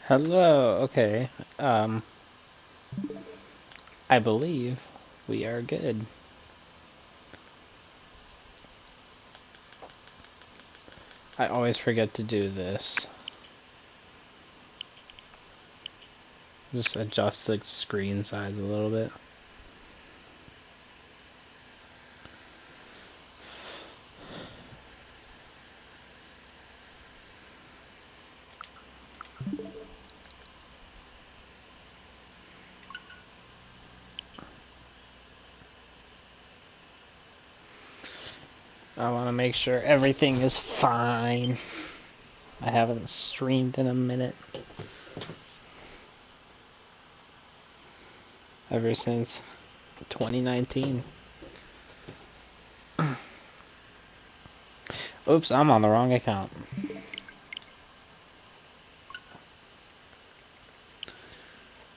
Hello, okay. I believe we are good. I always forget to do this. Just adjust the screen size a little bit. I want to make sure everything is fine. I haven't streamed in a minute. Ever since 2019. Oops, I'm on the wrong account.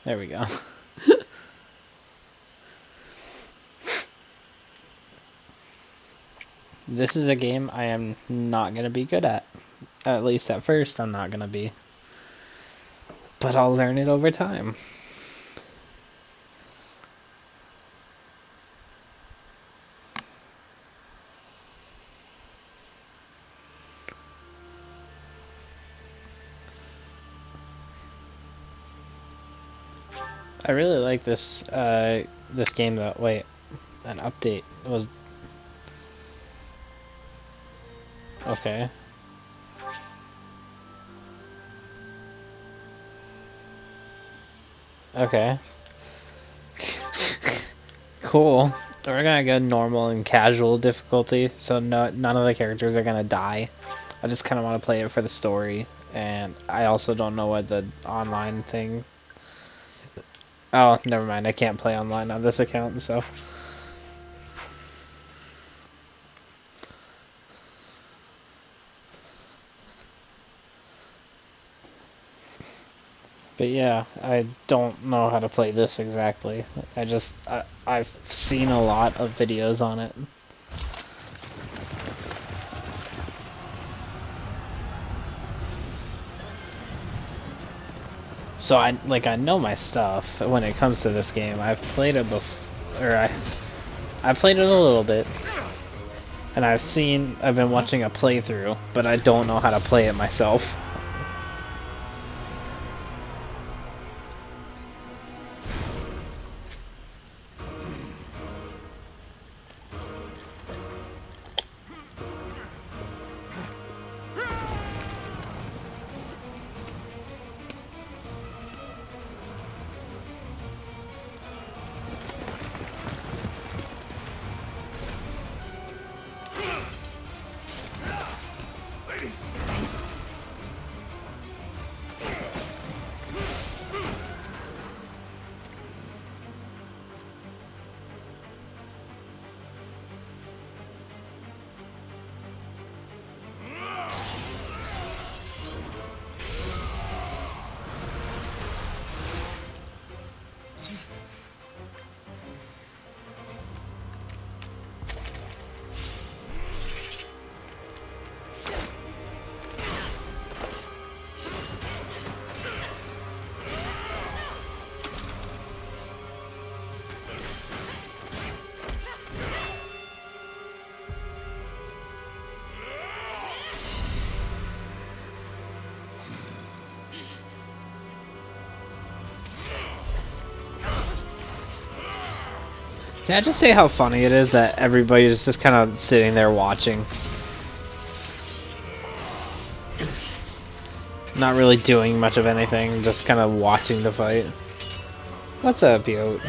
There we go. This is a game I am not going to be good at. At least at first I'm not going to be. But I'll learn it over time. I really like this game though. Wait, an update was okay. Okay. Cool. We're gonna go normal and casual difficulty, so none of the characters are gonna die. I just kind of want to play it for the story, and I also don't know what the online thing. Oh, never mind. I can't play online on this account, so. But yeah, I don't know how to play this exactly. I've seen a lot of videos on it. So I know my stuff when it comes to this game. I've played it before, or I played it a little bit, and I've been watching a playthrough, but I don't know how to play it myself. Can I just say how funny it is that everybody's just kind of sitting there watching? Not really doing much of anything, just kind of watching the fight. What's up, Yote?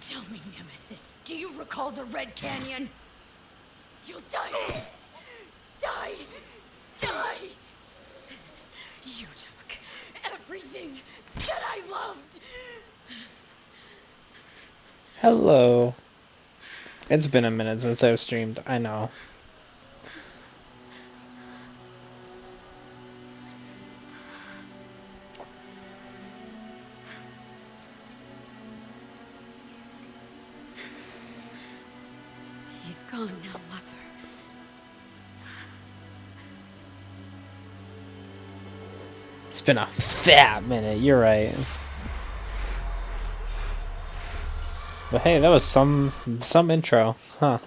Tell me, Nemesis, do you recall the Red Canyon? You'll die! Die! Die! You took everything that I loved! Hello. It's been a minute since I've streamed, I know. He's gone now, Mother. It's been a fat minute, you're right. But hey, that was some intro, huh?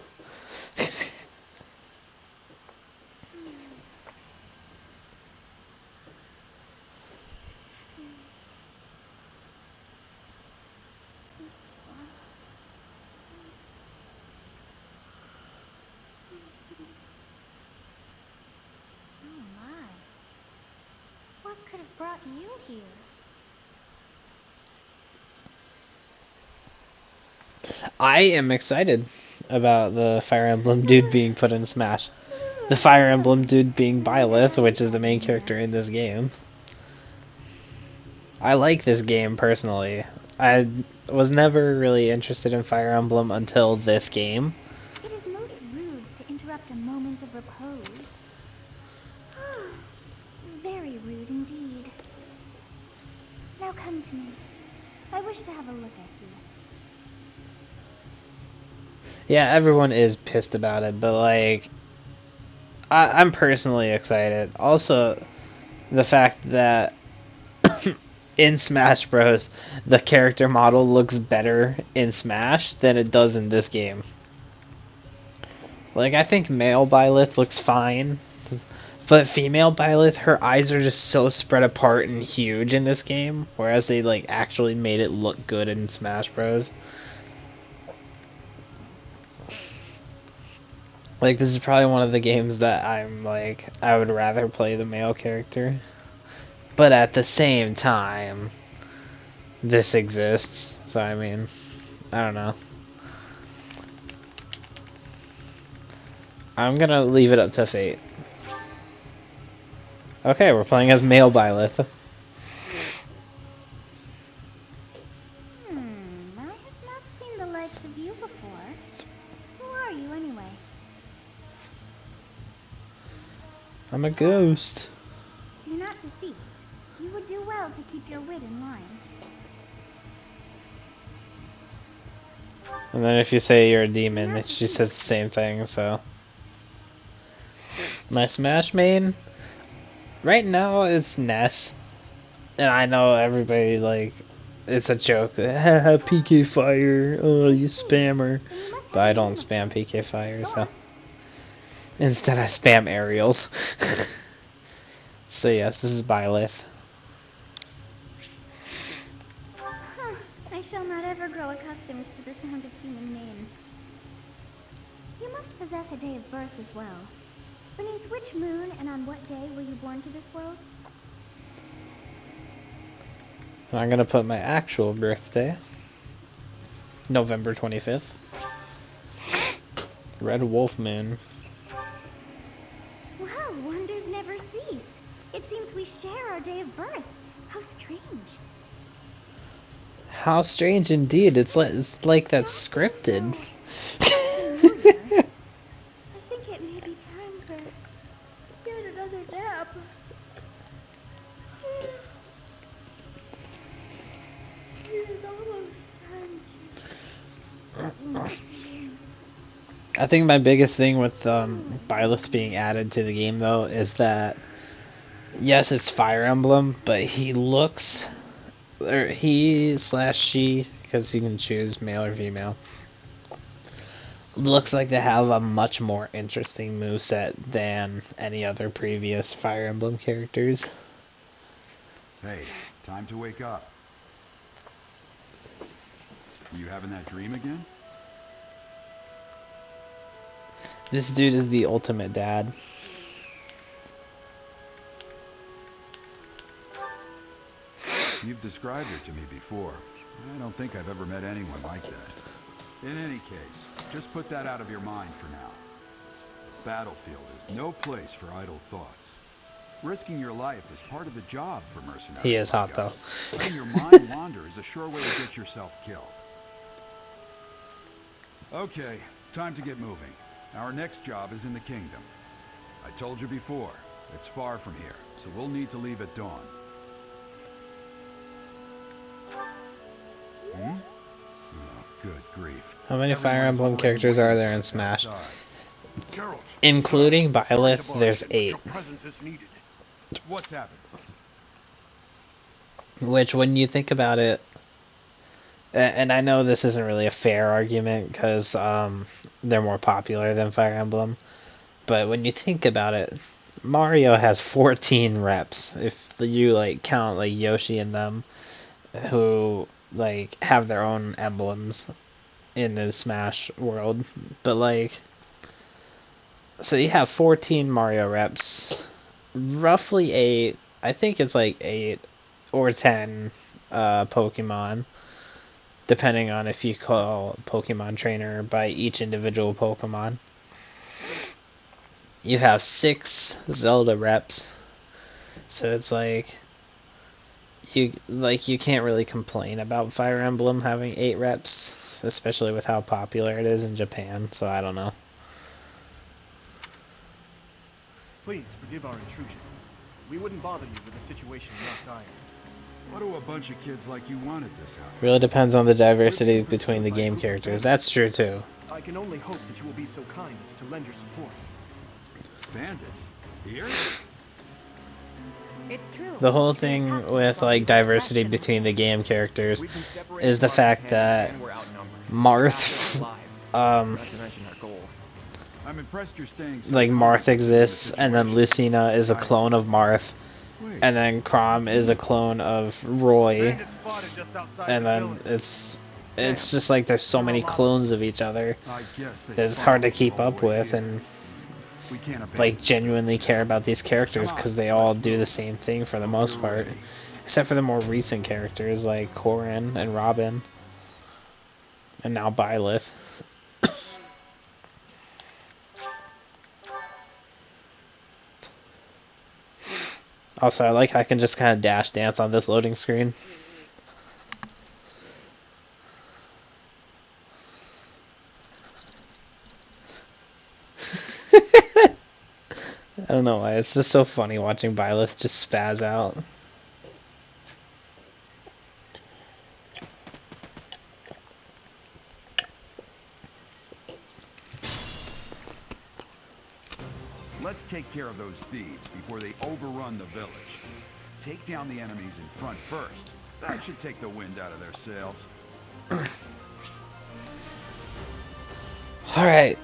Oh my. What could have brought you here? I am excited about the Fire Emblem dude being put in Smash. The Fire Emblem dude being Byleth, which is the main character in this game. I like this game personally. I was never really interested in Fire Emblem until this game. It is most rude to interrupt a moment of repose. Very rude indeed. Now come to me. I wish to have a look at you. Yeah, everyone is pissed about it, but like, I'm personally excited. Also, the fact that in Smash Bros, the character model looks better in Smash than it does in this game. Like, I think male Byleth looks fine, but female Byleth, her eyes are just so spread apart and huge in this game, whereas they like actually made it look good in Smash Bros. Like, this is probably one of the games that I'm like, I would rather play the male character. But at the same time, this exists, so I mean, I don't know. I'm gonna leave it up to fate. Okay, we're playing as male Byleth. I have not seen the likes of you before. Who are you anyway? I'm a ghost. Do not deceive. You would do well to keep your wit in line. And then if you say you're a demon, not she says the same thing, so. My Smash main? Right now, it's Ness. And I know everybody, like, it's a joke. Haha, PK Fire. Oh, you spammer. Then you must But have I a don't name of spam sorts. PK Fire, Go so. on. Instead, I spam aerials. So, yes, this is Byleth. Huh. I shall not ever grow accustomed to the sound of human names. You must possess a day of birth as well. Beneath which moon and on what day were you born to this world? I'm gonna put my actual birthday. November 25th. Red Wolf Moon. Well, wonders never cease. It seems we share our day of birth. How strange. How strange indeed. It's like that's scripted. Familiar. I think it may be time for yet another nap. It is almost time to... I think my biggest thing with Byleth being added to the game, though, is that yes, it's Fire Emblem, but he looks, or he slash she, because you can choose male or female, looks like they have a much more interesting moveset than any other previous Fire Emblem characters. Hey, time to wake up. You having that dream again? This dude is the ultimate dad. You've described her to me before. I don't think I've ever met anyone like that. In any case, just put that out of your mind for now. Battlefield is no place for idle thoughts. Risking your life is part of the job for mercenaries He is like hot, us. though. Letting your mind wander is a sure way to get yourself killed. Okay, time to get moving. Our next job is in the kingdom. I told you before, it's far from here, so we'll need to leave at dawn. Good grief. How many Everyone Fire is Emblem already characters are waiting there for in us Smash? outside. Gerald, Including sir, sorry to Byleth, barge there's in, but 8. your presence is needed. What's happened? Which, when you think about it, and I know this isn't really a fair argument because they're more popular than Fire Emblem, but when you think about it, Mario has 14 reps. If you like count like Yoshi and them, who like have their own emblems in the Smash world, but like, so you have 14 Mario reps, roughly 8. I think it's like 8 or 10 Pokemon, depending on if you call Pokemon Trainer by each individual Pokemon. You have 6 Zelda reps, so it's like you can't really complain about Fire Emblem having 8 reps, especially with how popular it is in Japan. So I don't know. Please forgive our intrusion. We wouldn't bother you with a situation not dire. What do a bunch of kids like you want at this hour? Really depends on the diversity We're being between the pursued by a game group of characters. bandits. That's true too. I can only hope that you will be so kind as to lend your support. Bandits? Here? It's true. The whole They thing attacked us with while we like were diversity resting. between the game characters We've been separated is the from our fact companions that and we're outnumbered. Marth, After our lives, um, not to mention our gold. I'm impressed you're staying so like calm Marth considering the exists, and then situation. Lucina is a clone of Marth, Wait, and then Chrom is a clone of Roy, Bandits spotted just outside and the then village. it's just like there's so There are a many lot of clones of each other I guess they that it's hard to followed you keep all the up way with here. and We can't abandon like this genuinely village care now. about these characters Come on, because they all let's do the move. same thing for the Hope most you're part, ready. except for the more recent characters like Corrin and Robin, and now Byleth. Also, I like how I can just kind of dash dance on this loading screen. I don't know why, it's just so funny watching Byleth just spaz out. Let's take care of those thieves before they overrun the village. Take down the enemies in front first. That should take the wind out of their sails. Alright.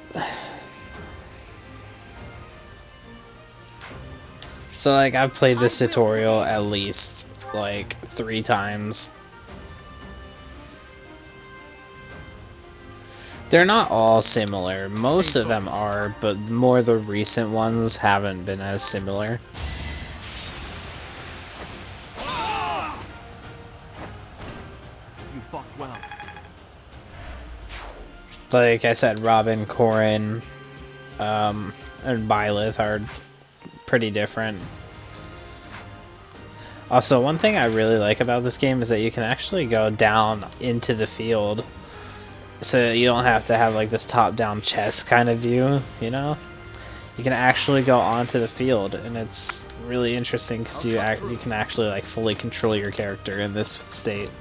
So, like, I've played this tutorial at least, like, 3 times. They're not all similar. Most of them are, but more the recent ones haven't been as similar. You fought well. Like I said, Robin, Corrin, and Byleth are pretty different. Also, one thing I really like about this game is that you can actually go down into the field. So you don't have to have like this top-down chess kind of view, you know? You can actually go onto the field, and it's really interesting because you can actually like fully control your character in this state.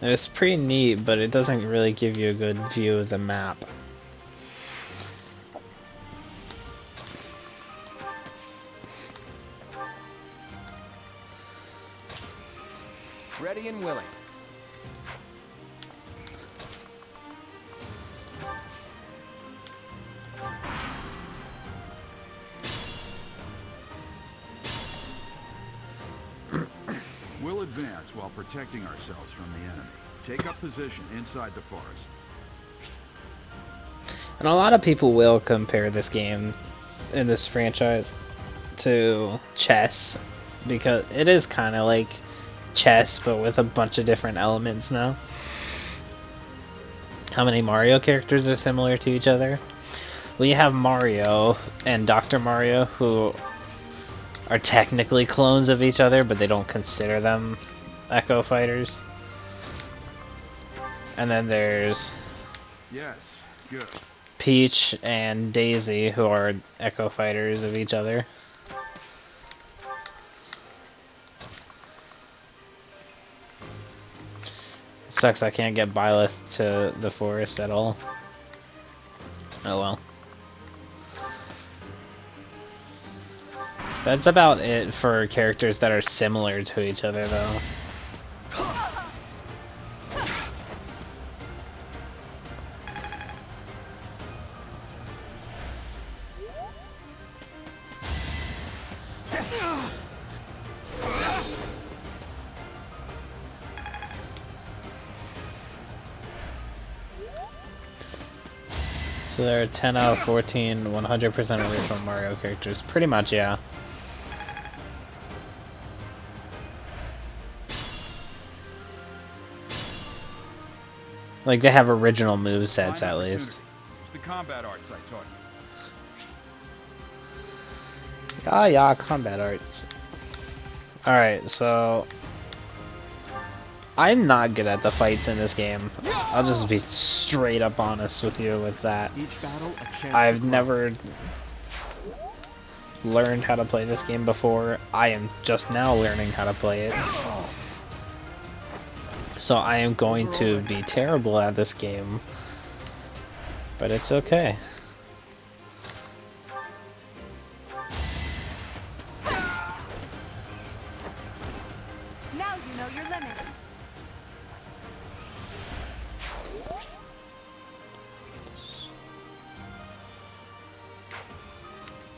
And it's pretty neat, but it doesn't really give you a good view of the map. Ready and willing. We'll advance while protecting ourselves from the enemy. Take up position inside the forest. And a lot of people will compare this game in this franchise to chess, because it is kind of like chess but with a bunch of different elements now. How many Mario characters are similar to each other? Well, you have Mario and Dr. Mario, who are technically clones of each other, but they don't consider them Echo Fighters. And then there's Yes, good. Peach and Daisy, who are Echo Fighters of each other. Sucks I can't get Byleth to the forest at all. Oh well. That's about it for characters that are similar to each other, though. So there are 10 out of 14, 100% original Mario characters. Pretty much, yeah. Like, they have original movesets, Fine at least. opportunity. It's the combat arts I taught you. Ah, yeah, combat arts. Alright, so... I'm not good at the fights in this game. I'll just be straight up honest with you with that. Each battle, a chance to I've grow. never learned how to play this game before. I am just now learning how to play it. So I am going to be terrible at this game. But it's okay. Now you know your limits.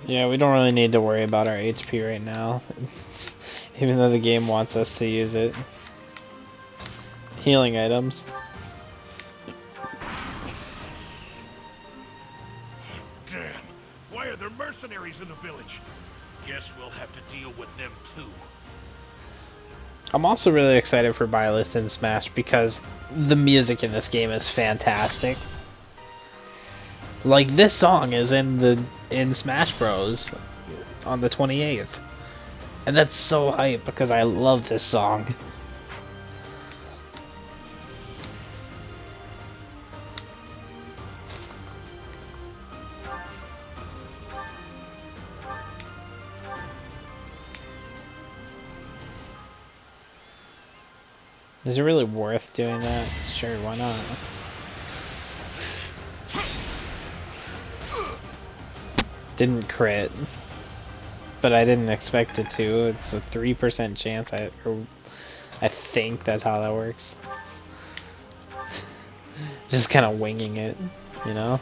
Yeah, we don't really need to worry about our HP right now. Even though the game wants us to use it. Healing items. Damn! Why are there mercenaries in the village? Guess we'll have to deal with them too. I'm also really excited for Byleth in Smash because the music in this game is fantastic. Like, this song is in Smash Bros. On the 28th. And that's so hype because I love this song. Is it really worth doing that? Sure, why not? Didn't crit, but I didn't expect it to. It's a 3% chance. I think that's how that works. Just kind of winging it, you know?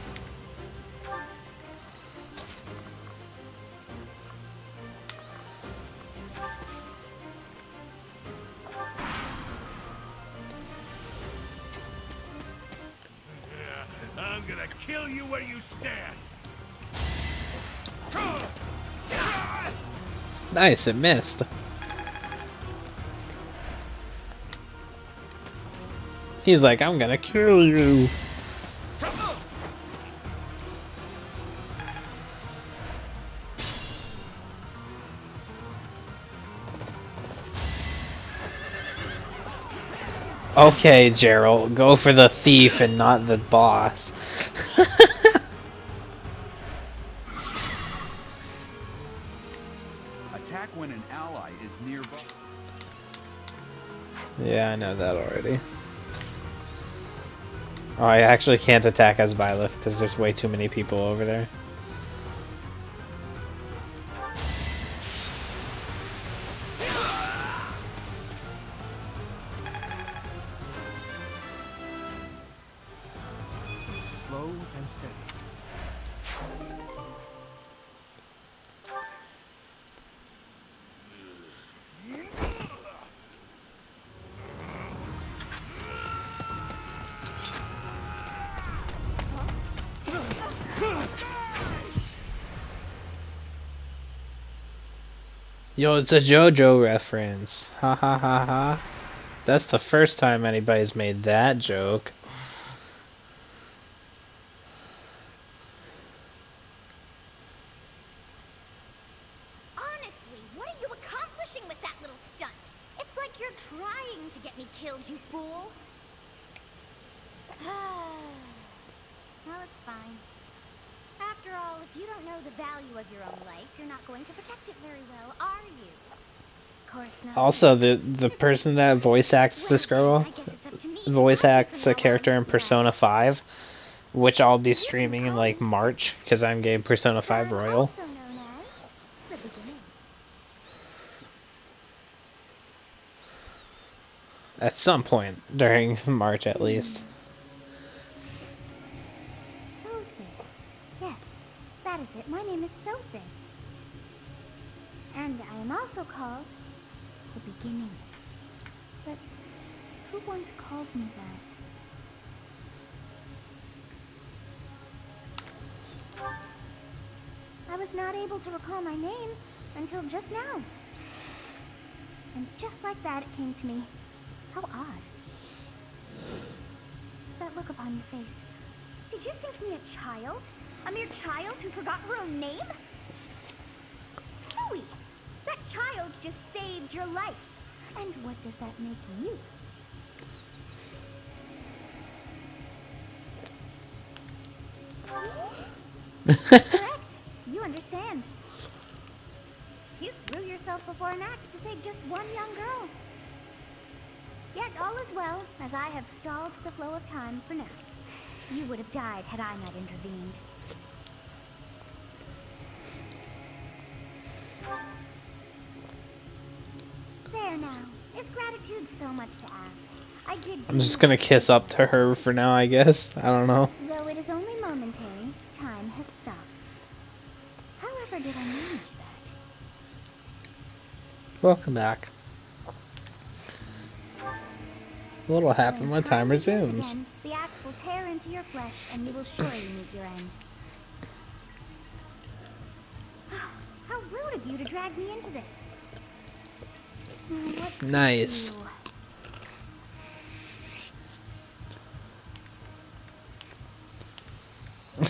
I'm gonna kill you where you stand. Nice, it missed. He's like, I'm gonna kill you. Okay, Gerald, go for the thief and not the boss. Attack when an ally is nearby. Yeah, I know that already. Oh, I actually can't attack as Byleth because there's way too many people over there. Slow and steady. Yo, it's a JoJo reference. Ha ha ha ha. That's the first time anybody's made that joke. Honestly, what are you accomplishing with that little stunt? It's like you're trying to get me killed, you fool. Well, it's fine. After all, if you don't know the value of your own life, you're not going to protect it very well, are you? course not. Also, the person that voice acts this girl I guess it's up to me to voice guide you acts from a now character on, in Persona right? 5, which I'll be You can streaming in call like me March Sophus, because I'm getting Persona but 5 I'm Royal also known as the beginning. at some point during March at least. Sothis. Yes, that is it. My name is Sothis. And I am also called the beginning. But who once called me that? I was not able to recall my name until just now. And just like that, it came to me. How odd. That look upon your face. Did you think me a child? A mere child who forgot her own name? Phooey! That child just saved your life. And what does that make you? Correct. You understand. You threw yourself before an axe to save just one young girl. Yet all is well, as I have stalled the flow of time for now. You would have died had I not intervened. There now. Is gratitude so much to ask? I did I'm deem just you gonna kiss up to her for now, I guess. I don't know. Though it is only momentary, time has stopped. However did I manage that? Welcome back. What'll happen when time begins resumes? again, the axe will tear into your flesh and you will surely meet your end. How rude of you to drag me into this. Now, what to Nice. do?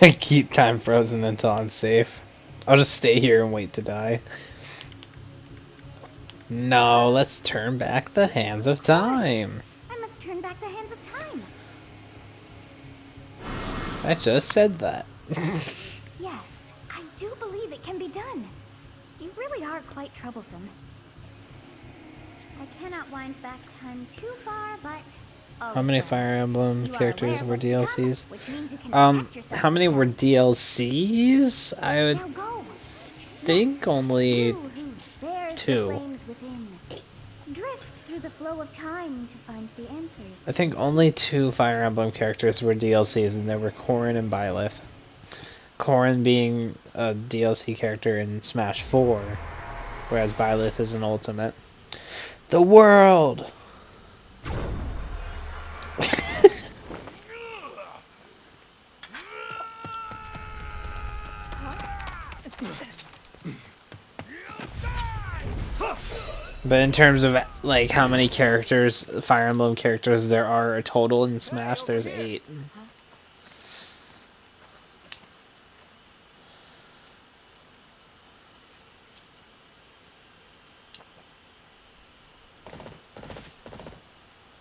I keep time frozen until I'm safe. I'll just stay here and wait to die. No, let's turn back the hands of time. I must turn back the hands of time. I just said that. Yes, I do believe it can be done. You really are quite troublesome. I cannot wind back time too far, but all How is many well. Fire Emblem You are characters aware of were what's to come, DLCs? which means you can protect yourself How many this were time. DLCs? I would Now go. think Yes, only you who bears the 2. flames within. Drift through the flow of time to find the answers. I that you think only seek. 2 Fire Emblem characters were DLCs, and they were Corrin and Byleth. Corrin being a DLC character in Smash 4, whereas Byleth is an ultimate. The world! But in terms of like how many characters, Fire Emblem characters there are total in Smash, there's 8.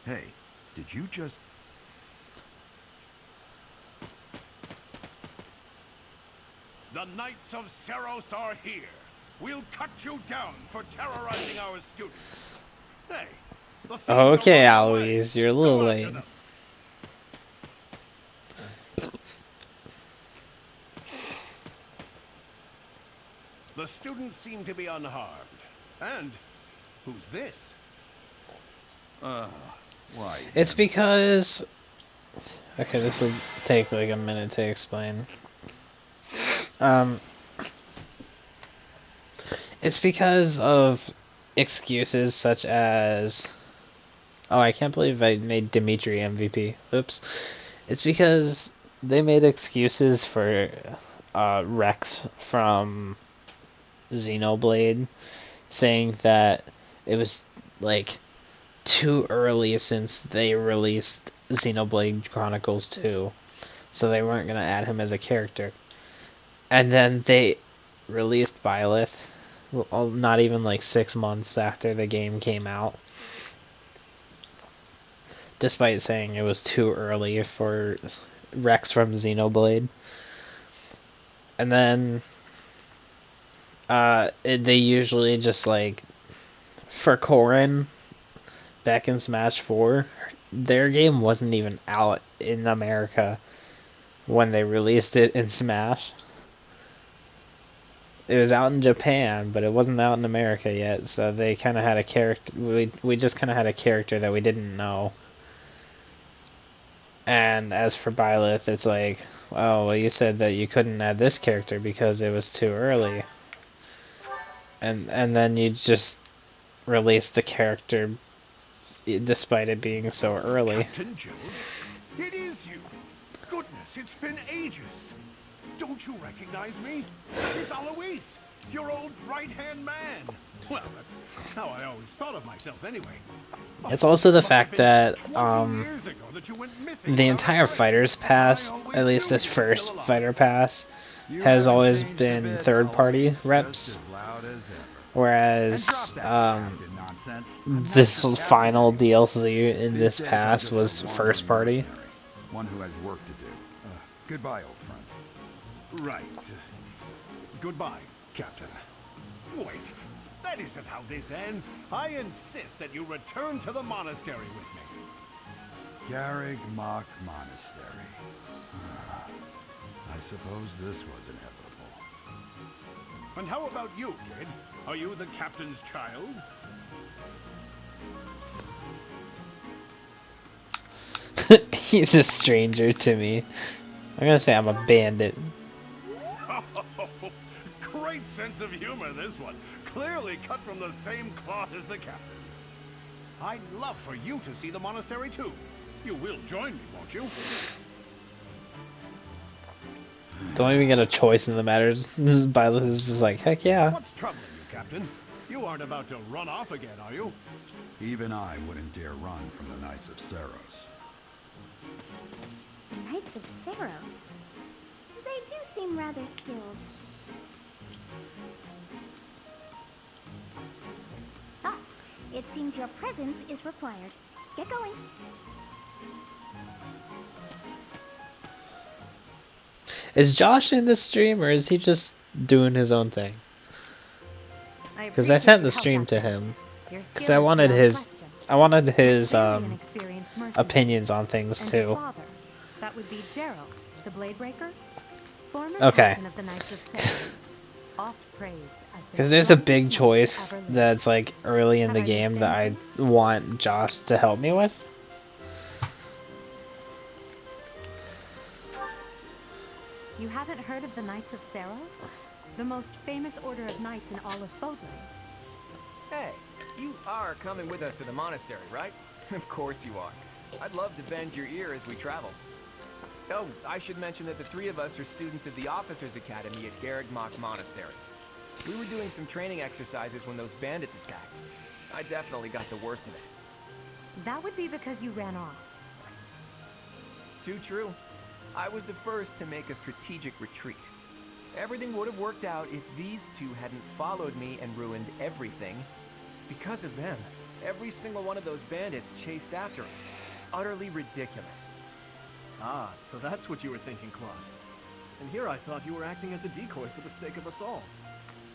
Hey, did you just... The Knights of Seros are here. We'll cut you down for terrorizing our students. Hey, the thieves are Okay, running away. Aloys, you're a Go little after late. them. The students seem to be unharmed. And who's this? Why? It's because... Okay, this will take like a minute to explain. It's because of excuses such as... Oh, I can't believe I made Dimitri MVP. Oops. It's because they made excuses for Rex from Xenoblade, saying that it was like too early since they released Xenoblade Chronicles 2, so they weren't gonna add him as a character. And then they released Byleth, not even like 6 months after the game came out, despite saying it was too early for Rex from Xenoblade. And then they usually just like for Corrin back in Smash 4, their game wasn't even out in America when they released it in Smash. It was out in Japan, but it wasn't out in America yet, so they kind of had a character. We just kind of had a character that we didn't know. And as for Byleth, it's like, oh, well, you said that you couldn't add this character because it was too early. And then you just released the character despite it being so early. Captain Gerald, it is you. Goodness, it's been ages. Don't you recognize me? It's Alois, your old right-hand man. Well, that's how I always thought of myself anyway. It's also the Must have fact been that 20 years ago that you went missing the without a entire trace. Fighters I Pass, always at least knew this you were first still alive. Fighter Pass, You has haven't always changed a been bit, third-party Alois, reps, just as loud as ever. whereas And drop that captain nonsense. I'm not this your captain final anymore. DLC in These this days, I'm pass just was a wandering first-party. mercenary, one who has work to do. Goodbye, old friend. Right. Goodbye, Captain. Wait, that isn't how this ends. I insist that you return to the monastery with me. Garrig Mach Monastery. I suppose this was inevitable. And how about you, kid? Are you the captain's child? He's a stranger to me. I'm gonna say I'm a bandit. Great sense of humor, this one. Clearly cut from the same cloth as the captain. I'd love for you to see the monastery too. You will join me, won't you? Don't even get a choice in the matter. This is Byleth is just like, heck yeah. What's troubling you, Captain? You aren't about to run off again, are you? Even I wouldn't dare run from the Knights of Saros. Knights of Saros. They do seem rather skilled. Ah, it seems your presence is required. Get going. Is Josh in this stream, or is he just doing his own thing? Because I sent the stream to him. Because I wanted his opinions on things too. That would be Gerald, the Bladebreaker, former Okay. captain of the Knights of Saros, oft praised as the Because there's a strongest big knight to choice ever live. that's like early in Have the I game missed that I anything? want Josh to help me with. You haven't heard of the Knights of Saros? The most famous order of knights in all of Fodlan. Hey, you are coming with us to the monastery, right? Of course you are. I'd love to bend your ear as we travel. Oh, I should mention that the three of us are students of the Officers Academy at Garrig Mach Monastery. We were doing some training exercises when those bandits attacked. I definitely got the worst of it. That would be because you ran off. Too true. I was the first to make a strategic retreat. Everything would have worked out if these two hadn't followed me and ruined everything. Because of them, every single one of those bandits chased after us. Utterly ridiculous. Ah, so that's what you were thinking, Claude. And here I thought you were acting as a decoy for the sake of us all.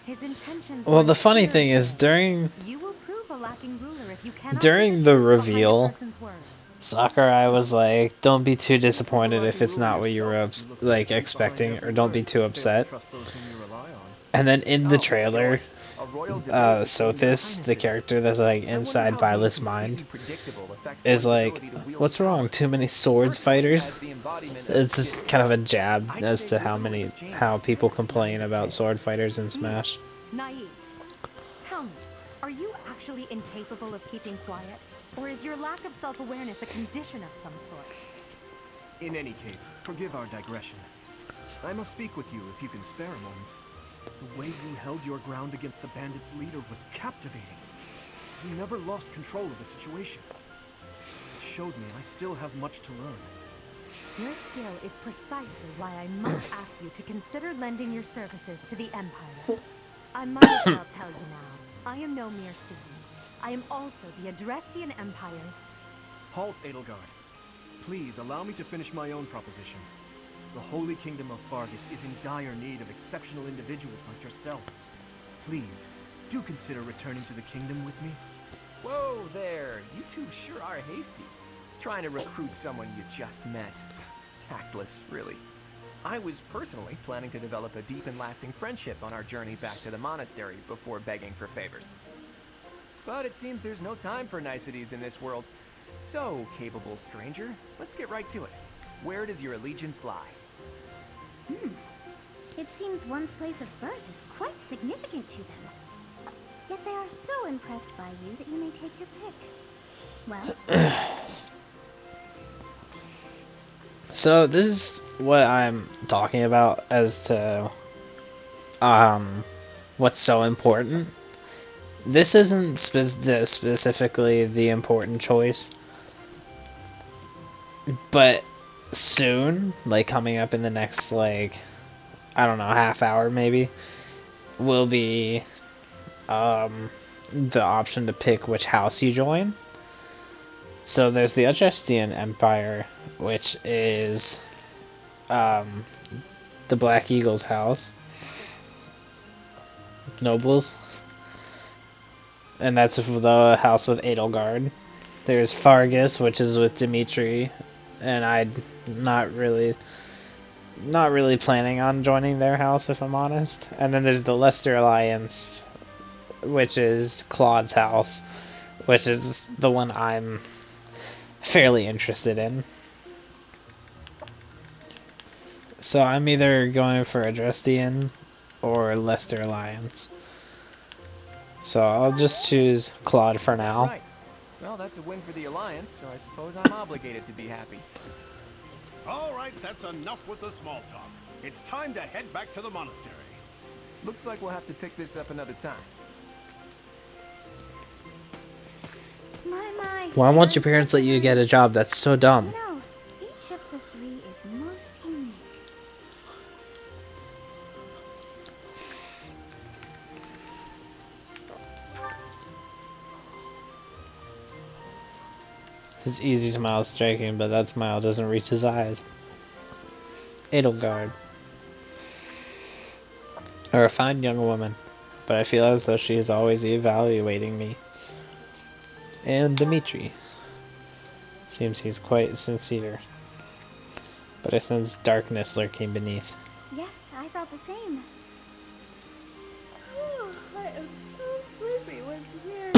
His intentions Well, were the as funny pure thing as is they. during You will prove a lacking ruler if you cannot During see the truth behind a reveal, person's words. Sakurai was like, "Don't be too disappointed Prove a if it's lucky not ruler what you were yourself if you look for the truth behind expecting, every or don't be word too and fail to upset." trust those whom you rely on. And then in the Oh, trailer, joy. A royal debate between Sothis, your the highnesses. character that's like I wonder inside how being Byleth's completely mind, predictable affects is one's like, ability to wield "What's wrong? power. Too many swords Personally, fighters?" as the embodiment of It's just kind of a distrust, jab I'd as say to we're how gonna exchange how people smiles, complain not a about tale. sword fighters in Smash. Naive. Tell me, are you actually incapable of keeping quiet? Or is your lack of self-awareness a condition of some sort? In any case, forgive our digression. I must speak with you if you can spare a moment. The way you held your ground against the bandits' leader was captivating. You never lost control of the situation. It showed me I still have much to learn. Your skill is precisely why I must ask you to consider lending your services to the Empire. I might as well tell you now, I am no mere student. I am also the Adrestian Empire's... Halt, Edelgard. Please allow me to finish my own proposition. The Holy Kingdom of Fargus is in dire need of exceptional individuals like yourself. Please, do consider returning to the kingdom with me. Whoa there, you two sure are hasty. Trying to recruit someone you just met. Tactless, really. I was personally planning to develop a deep and lasting friendship on our journey back to the monastery before begging for favors. But it seems there's no time for niceties in this world. So, capable stranger, let's get right to it. Where does your allegiance lie? It seems one's place of birth is quite significant to them. Yet they are so impressed by you that you may take your pick. Well, So this is what I'm talking about as to what's so important. This isn't specifically the important choice, but soon, like coming up in the next, like, I don't know, half hour maybe, will be the option to pick which house you join. So there's the Adjestian Empire, which is the Black Eagle's house, nobles, and that's the house with Edelgard. There's Fargus, which is with Dimitri, and I'm not really planning on joining their house, if I'm honest. And then there's the Leicester Alliance, which is Claude's house, which is the one I'm fairly interested in. So I'm either going for Adrestian or Leicester Alliance. So I'll just choose Claude for Is that now. right? Well, that's a win for the Alliance, so I suppose I'm obligated to be happy. All right, that's enough with the small talk. It's time to head back to the monastery. Looks like we'll have to pick this up another time. my. Why won't your parents let you get a job? That's so dumb. No, each of the three is most unique. His easy smile is striking, but that smile doesn't reach his eyes. Edelgard. A refined young woman, but I feel as though she is always evaluating me. And Dimitri. Seems he's quite sincere, but I sense darkness lurking beneath. Yes, I thought the same. I am so sleepy once again.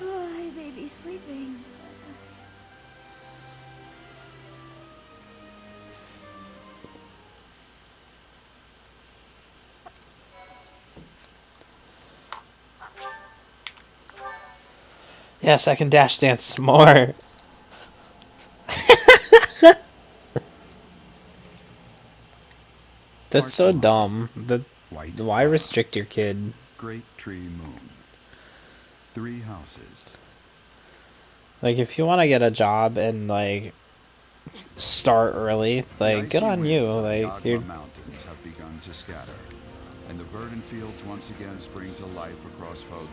I may be sleeping. Yes, I can dash dance more. That's so dumb. Why restrict your kid? Great Tree Moon. 3 houses. Like, if you want to get a job and, like, start early, like, good on you. Like, you're... mountains have begun to scatter, and the verdant fields once again spring to life across Fodlan,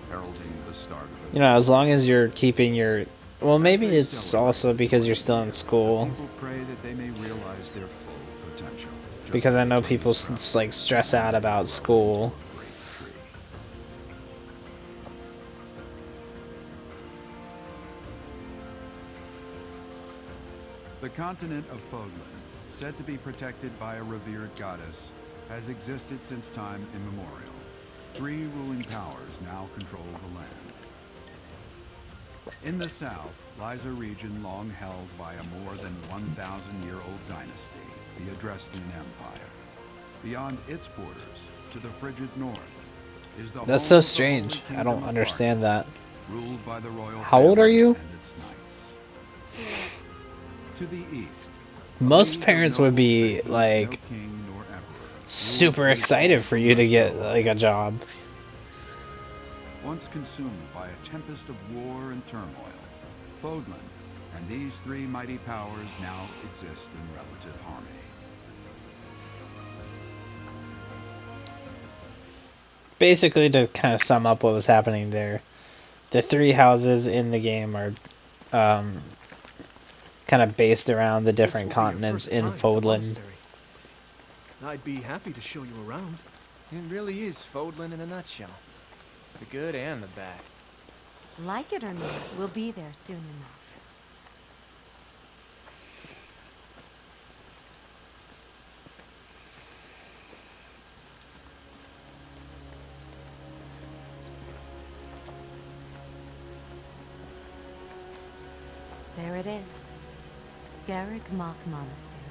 heralding the start of it. You know, as long as you're keeping your... Well, maybe it's also because you're still in school. People pray that they may realize their full potential. Because I know people, like, stress out about school. The continent of Fodlan, said to be protected by a revered goddess, has existed since time immemorial. 3 ruling powers now control the land. In the south lies a region long held by a more than 1,000-year-old dynasty, the Adrestian Empire. Beyond its borders, to the frigid north, is the That's home so of the strange. Holy I Kingdom don't of understand Fargus, that. ruled by the royal How old are family you? and its knights. To the east, Most parents would be, like, super excited for you to get, like, a job. Once consumed by a tempest of war and turmoil, Fodlan and these 3 mighty powers now exist in relative harmony. Basically, to kind of sum up what was happening there, the 3 houses in the game are kind of based around the different continents in Fodlan. I'd be happy to show you around. It really is Fodlan in a nutshell. The good and the bad. Like it or not, we'll be there soon enough. There it is. Garrick Mock Monastery.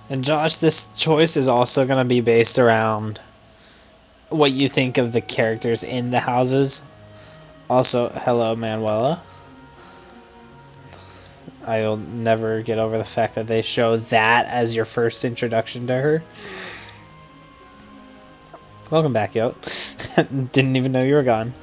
And Josh, this choice is also going to be based around what you think of the characters in the houses. Also, hello, Manuela. I'll never get over the fact that they show that as your first introduction to her. Welcome back, yo. Didn't even know you were gone.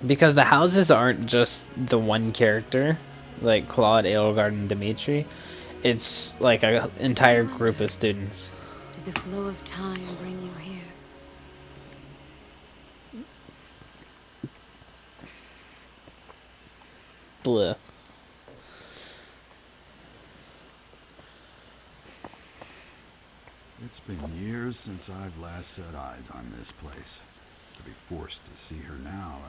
Because the houses aren't just the one character, like Claude, Edelgard, and Dimitri. It's like an entire group of students. Did the flow of time bring you here? Bleh. It's been years since I've last set eyes on this place. To be forced to see her now,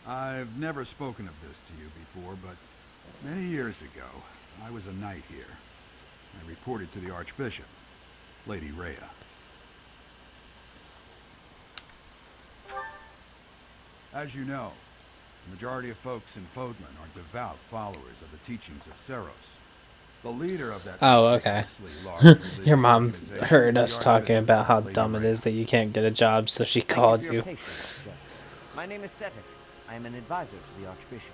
I've never spoken of this to you before, but many years ago, I was a knight here. I reported to the Archbishop, Lady Rhea. As you know, the majority of folks in Fodlan are devout followers of the teachings of Seros. The leader of that Oh, okay. ridiculously large religious Your mom organization heard is us the talking Archbishop, about how Lady dumb it Rhea. is that you can't get a job, so she Thank you called for your you. patience, Joe. My name is Setek. I am an advisor to the Archbishop.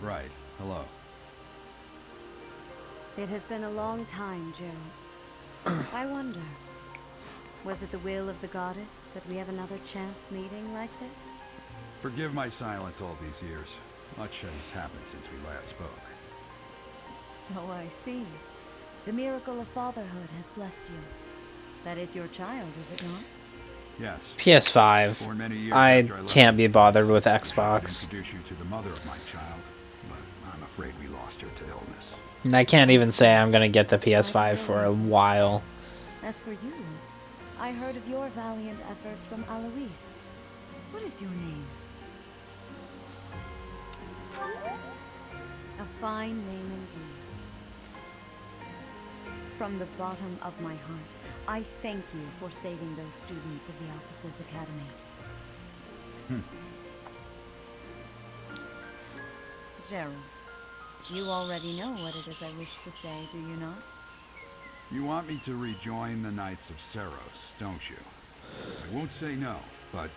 Right. Hello. It has been a long time, Gerald. I wonder, was it the will of the goddess that we have another chance meeting like this? Forgive my silence all these years. Much has happened since we last spoke. So I see. The miracle of fatherhood has blessed you. That is your child, is it not? Yes. PS5. For many years I after I left can't this be bothered place, with I wish I could Xbox. introduce you to the mother of my child, but I'm afraid we lost her to illness. And I can't even say see. I'm gonna get the My PS5 for a condolences. while. As for you, I heard of your valiant efforts from Alois. What is your name? A fine name indeed. From the bottom of my heart, I thank you for saving those students of the Officers' Academy. Gerald, you already know what it is I wish to say, do you not? You want me to rejoin the Knights of Seros, don't you? I won't say no, but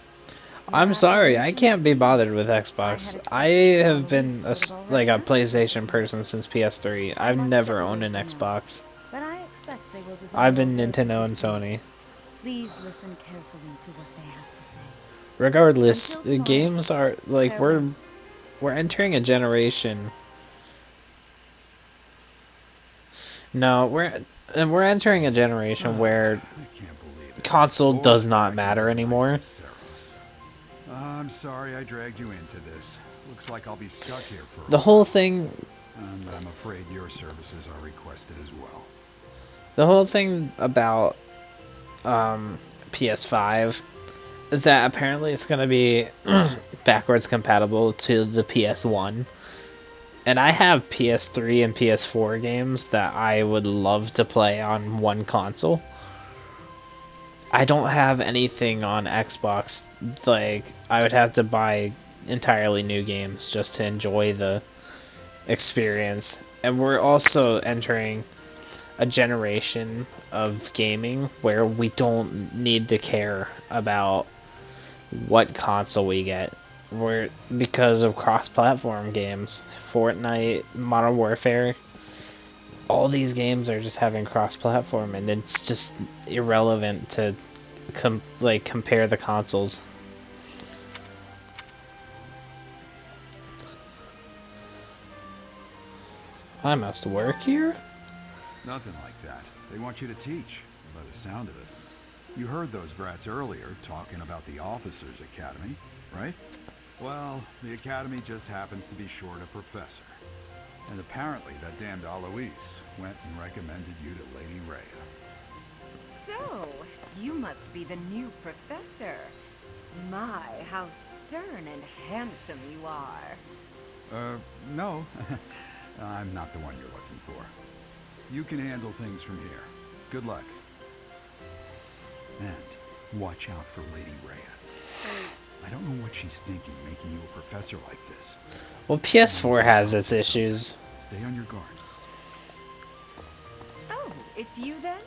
I'm sorry, I can't be bothered with I Xbox. had I expected have been Alois a, would have like already a asked this PlayStation of you. person since PS3. I I've must never step owned away an for now, Xbox. but I expect they will desire I've been a word with Nintendo you and soon. Sony. Please listen carefully to what they have to say. Regardless, Until the tomorrow, games are like farewell. we're entering a generation. No, we're entering a generation where I can't believe it. console does Forced not back matter into the Knights anymore. of Seros. I'm sorry I dragged you into this. Looks like I'll be stuck here for a The whole while. thing And I'm afraid your services are requested as well. The whole thing about PS5 is that apparently it's going to be backwards compatible to the PS1. And I have PS3 and PS4 games that I would love to play on one console. I don't have anything on Xbox. Like, I would have to buy entirely new games just to enjoy the experience. And we're also entering a generation of gaming where we don't need to care about what console we get. We're because of cross-platform games, Fortnite, Modern Warfare. all these games are just having cross-platform, and it's just irrelevant to compare the consoles. I must work here? Nothing like that. They want you to teach, by the sound of it. You heard those brats earlier talking about the Officers Academy, right? Well, the Academy just happens to be short a professor. And apparently that damned Alois went and recommended you to Lady Rhea. So, you must be the new professor. My, how stern and handsome you are. No. I'm not the one you're looking for. You can handle things from here. Good luck. And watch out for Lady Rhea. I don't know what she's thinking, making you a professor like this. Well, PS4 has its issues. Stay on your guard. Oh, it's you then?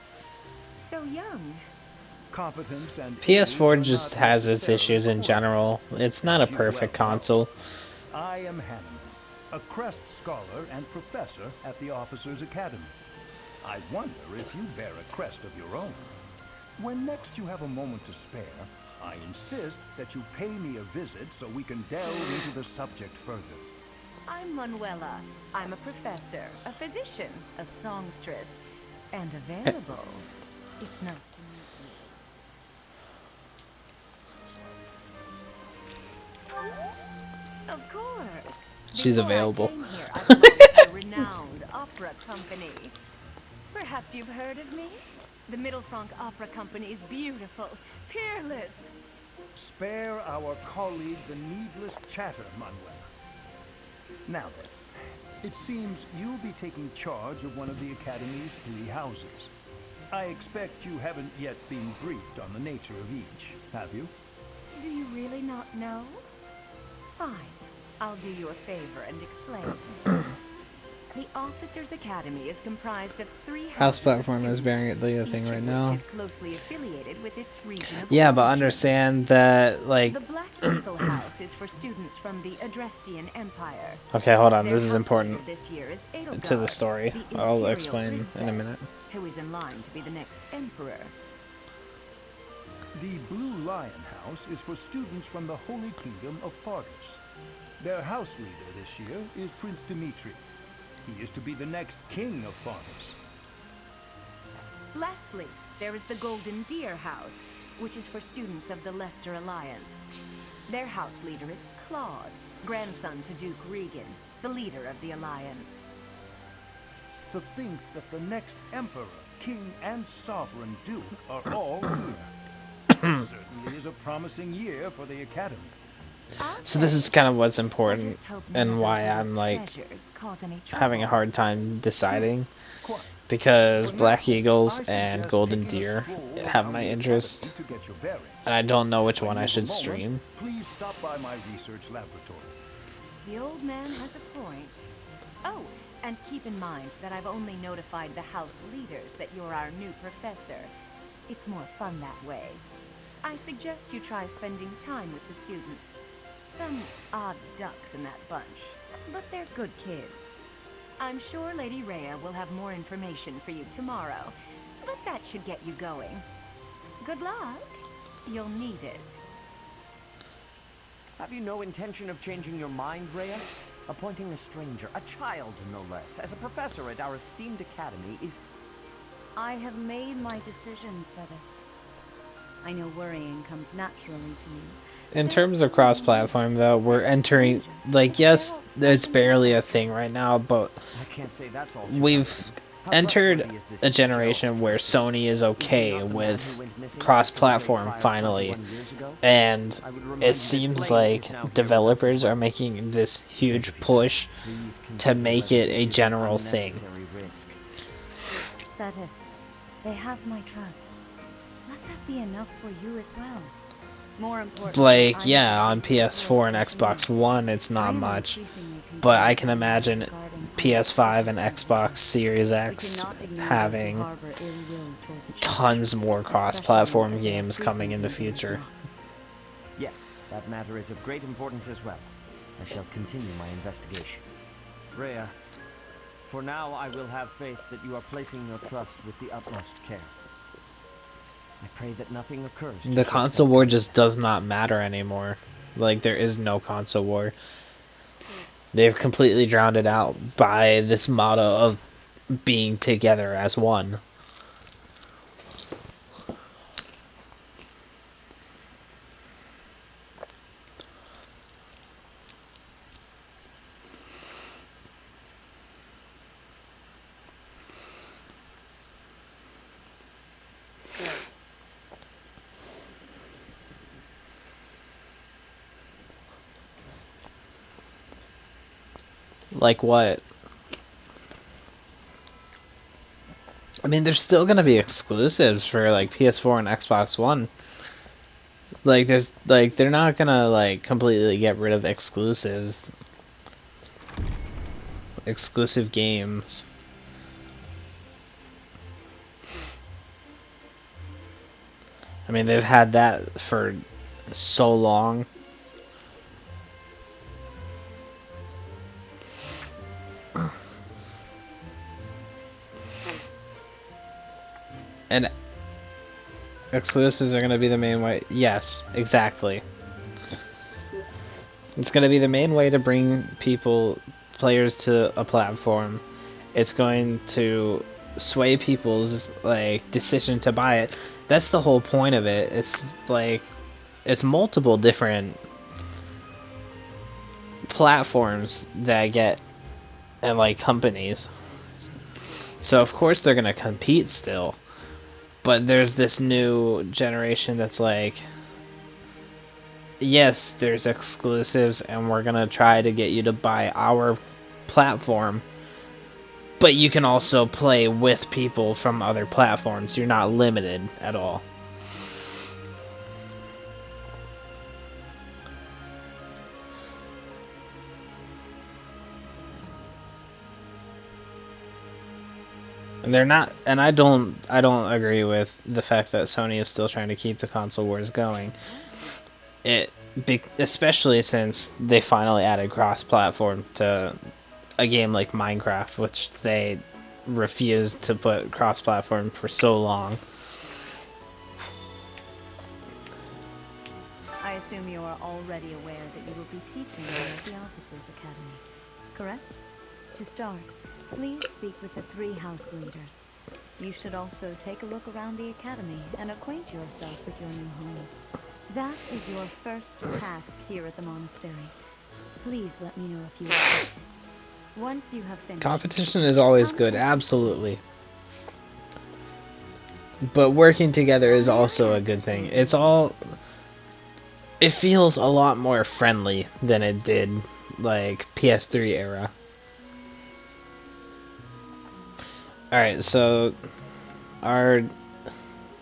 So young. Competence and PS4 age are just not has its necessarily issues in correlated. general. It's not a As you well perfect know, console. I am Hanneman, a Crest Scholar and Professor at the Officers Academy. I wonder if you bear a crest of your own. When next you have a moment to spare, I insist that you pay me a visit so we can delve into the subject further. I'm Manuela. I'm a professor, a physician, a songstress, and available. It's nice to meet you. Of course. She's Before available. I came here, I belonged to a renowned opera company. Perhaps you've heard of me? The Middlefranc Opera Company is beautiful, peerless. Spare our colleague the needless chatter, Manuela. Now then, it seems you'll be taking charge of one of the Academy's 3 houses. I expect you haven't yet been briefed on the nature of each, have you? Do you really not know? Fine. I'll do you a favor and explain. The Officers Academy is comprised of 3 House houses platform of is bearing students, the each thing of right which now. is closely affiliated with its region of Yeah, but origin. understand that, like... The Black Eagle House is for students from the Adrestian Empire. Okay, hold on, Their this is house important leader this year is Edelgard, to the story. the I'll Imperial explain princess, in a minute. who is in line to be the next emperor. The Blue Lion House is for students from the Holy Kingdom of Fargus. Their house leader this year is Prince Dimitri. He is to be the next king of Fargus. Lastly, there is the Golden Deer House, which is for students of the Leicester Alliance. Their house leader is Claude, grandson to Duke Regan, the leader of the Alliance. To think that the next emperor, king, and sovereign duke are all here. Certainly is a promising year for the Academy. So this is kind of what's I important just hope none of and those why little I'm like treasures cause any having a trouble. hard time deciding, Quite. because For Black now, Eagles I and suggest Golden taking a Deer stroll have around my the interest, academy to get your bearings. and I don't know which When one I you have a should moment, stream. Please stop by my research laboratory. The old man has a point. Oh, and keep in mind that I've only notified the house leaders that you're our new professor. It's more fun that way. I suggest you try spending time with the students. Some odd ducks in that bunch, but they're good kids. I'm sure Lady Rhea will have more information for you tomorrow, but that should get you going. Good luck. You'll need it. Have you no intention of changing your mind, Rhea? Appointing a stranger, a child no less, as a professor at our esteemed academy is... I have made my decision, Sedith. I know worrying comes naturally to you. In terms of cross-platform, though, we're entering, like, yes, it's barely a thing right now, but I can't say that's all too we've comforting. How entered trustworthy is this a generation Gerald? where Sony is Is he okay not the man with who went missing after we cross-platform played Fire finally, 21 years ago? and I would remind it you that seems Flame like is now here with us as developers well. are making this huge Beg of you, push please to consider make whether it this a is an general thing. unnecessary risk. Sedith, they have my trust. Let that be enough for you as well. More important, Like, yeah, on PS4 and Xbox One it's not much, but I can imagine PS5 and Xbox Series X having tons more cross-platform games coming in the future. Yes, that matter is of great importance as well. I shall continue my investigation. Rhea, For now, I will have faith that you are placing your trust with the utmost care. I pray that nothing occurs to The shake console that war just does confidence. not matter anymore. Like, there is no console war. They've completely drowned it out by this motto of being together as one. Like what? I mean, there's still gonna be exclusives for like PS4 and Xbox One. Like, they're not gonna like completely get rid of exclusive games. I mean, they've had that for so long. And exclusives are going to be the main way. Yes, exactly. It's going to be the main way to bring players to a platform. It's going to sway people's like decision to buy it. That's the whole point of it. It's like it's multiple different platforms that get and like companies. So of course they're going to compete still. But there's this new generation that's like, yes, there's exclusives and we're gonna try to get you to buy our platform, but you can also play with people from other platforms. You're not limited at all. And they're not, and I don't agree with the fact that Sony is still trying to keep the console wars going. Especially since they finally added cross-platform to a game like Minecraft, which they refused to put cross-platform for so long. I assume you are already aware that you will be teaching at the Officers Academy, correct? To start, please speak with the 3 house leaders. You should also take a look around the academy and acquaint yourself with your new home. That is your first task here at the monastery. Please let me know if you accept it. Once you have finished, Competition is always come good, and speak with me. absolutely. But working together is May I also a ask good thing. favor? It feels a lot more friendly than it did like PS3 era. Alright, so our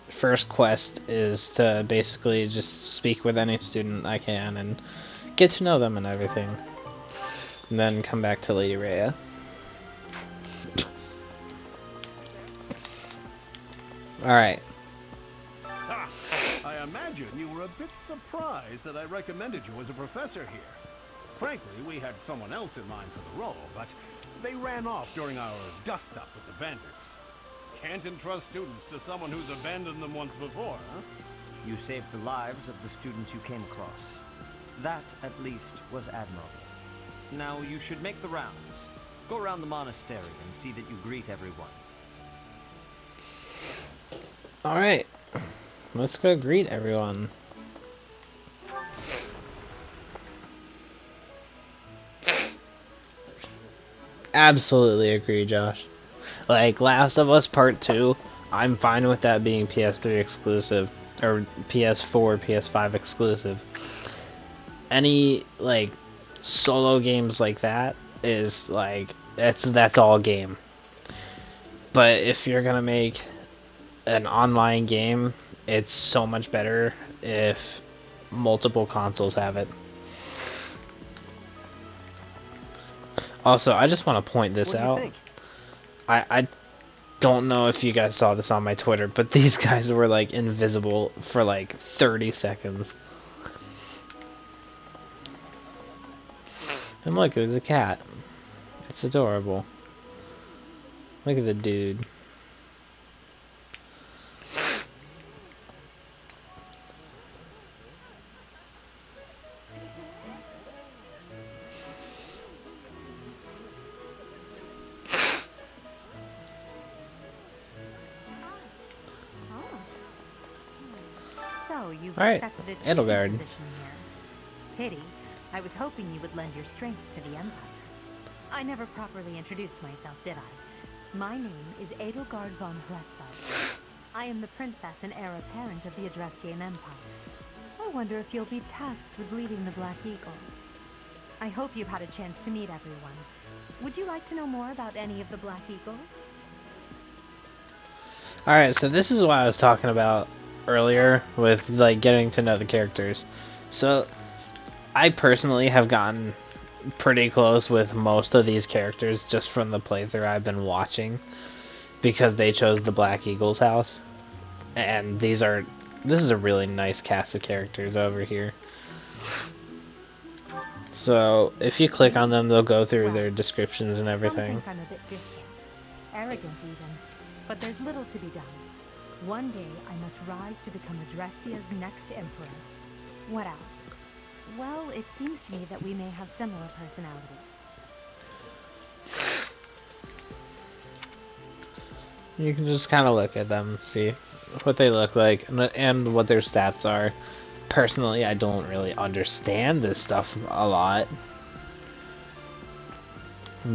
first quest is to basically just speak with any student I can and get to know them and everything. And then come back to Lady Rhea. Alright. Ha! I imagine you were a bit surprised that I recommended you as a professor here. Frankly, we had someone else in mind for the role, but they ran off during our dust-up with the bandits. Can't entrust students to someone who's abandoned them once before, huh? You saved the lives of the students you came across. That, at least, was admirable. Now, you should make the rounds. Go around the monastery and see that you greet everyone. Alright. Let's go greet everyone. Absolutely agree, Josh. Like, Last of Us Part 2, I'm fine with that being PS3 exclusive, or PS4, PS5 exclusive. Any, like, solo games like that is, like, that's all game. But if you're gonna make an online game, it's so much better if multiple consoles have it. Also, I just want to point this What do you out. think? I don't know if you guys saw this on my Twitter, but these guys were like invisible for like 30 seconds. And look, there's a cat. It's adorable. Look at the dude. So, you've Alright, accepted a teaching Edelgard. position here. Pity. I was hoping you would lend your strength to the Empire. I never properly introduced myself, did I? My name is Edelgard von Hresberg. I am the princess and heir apparent of the Adrestian Empire. I wonder if you'll be tasked with leading the Black Eagles. I hope you've had a chance to meet everyone. Would you like to know more about any of the Black Eagles? Alright, so this is what I was talking about earlier with like getting to know the characters. So I personally have gotten pretty close with most of these characters just from the playthrough I've been watching because they chose the Black Eagles house. And this is a really nice cast of characters over here. So if you click on them, they'll go through their descriptions and Some everything. think I'm a bit distant, arrogant even, but there's little to be done. One day I must rise to become Adrestia's next emperor. What else? Well, it seems to me that we may have similar personalities. You can just kind of look at them, see what they look like, and what their stats are. Personally, I don't really understand this stuff a lot,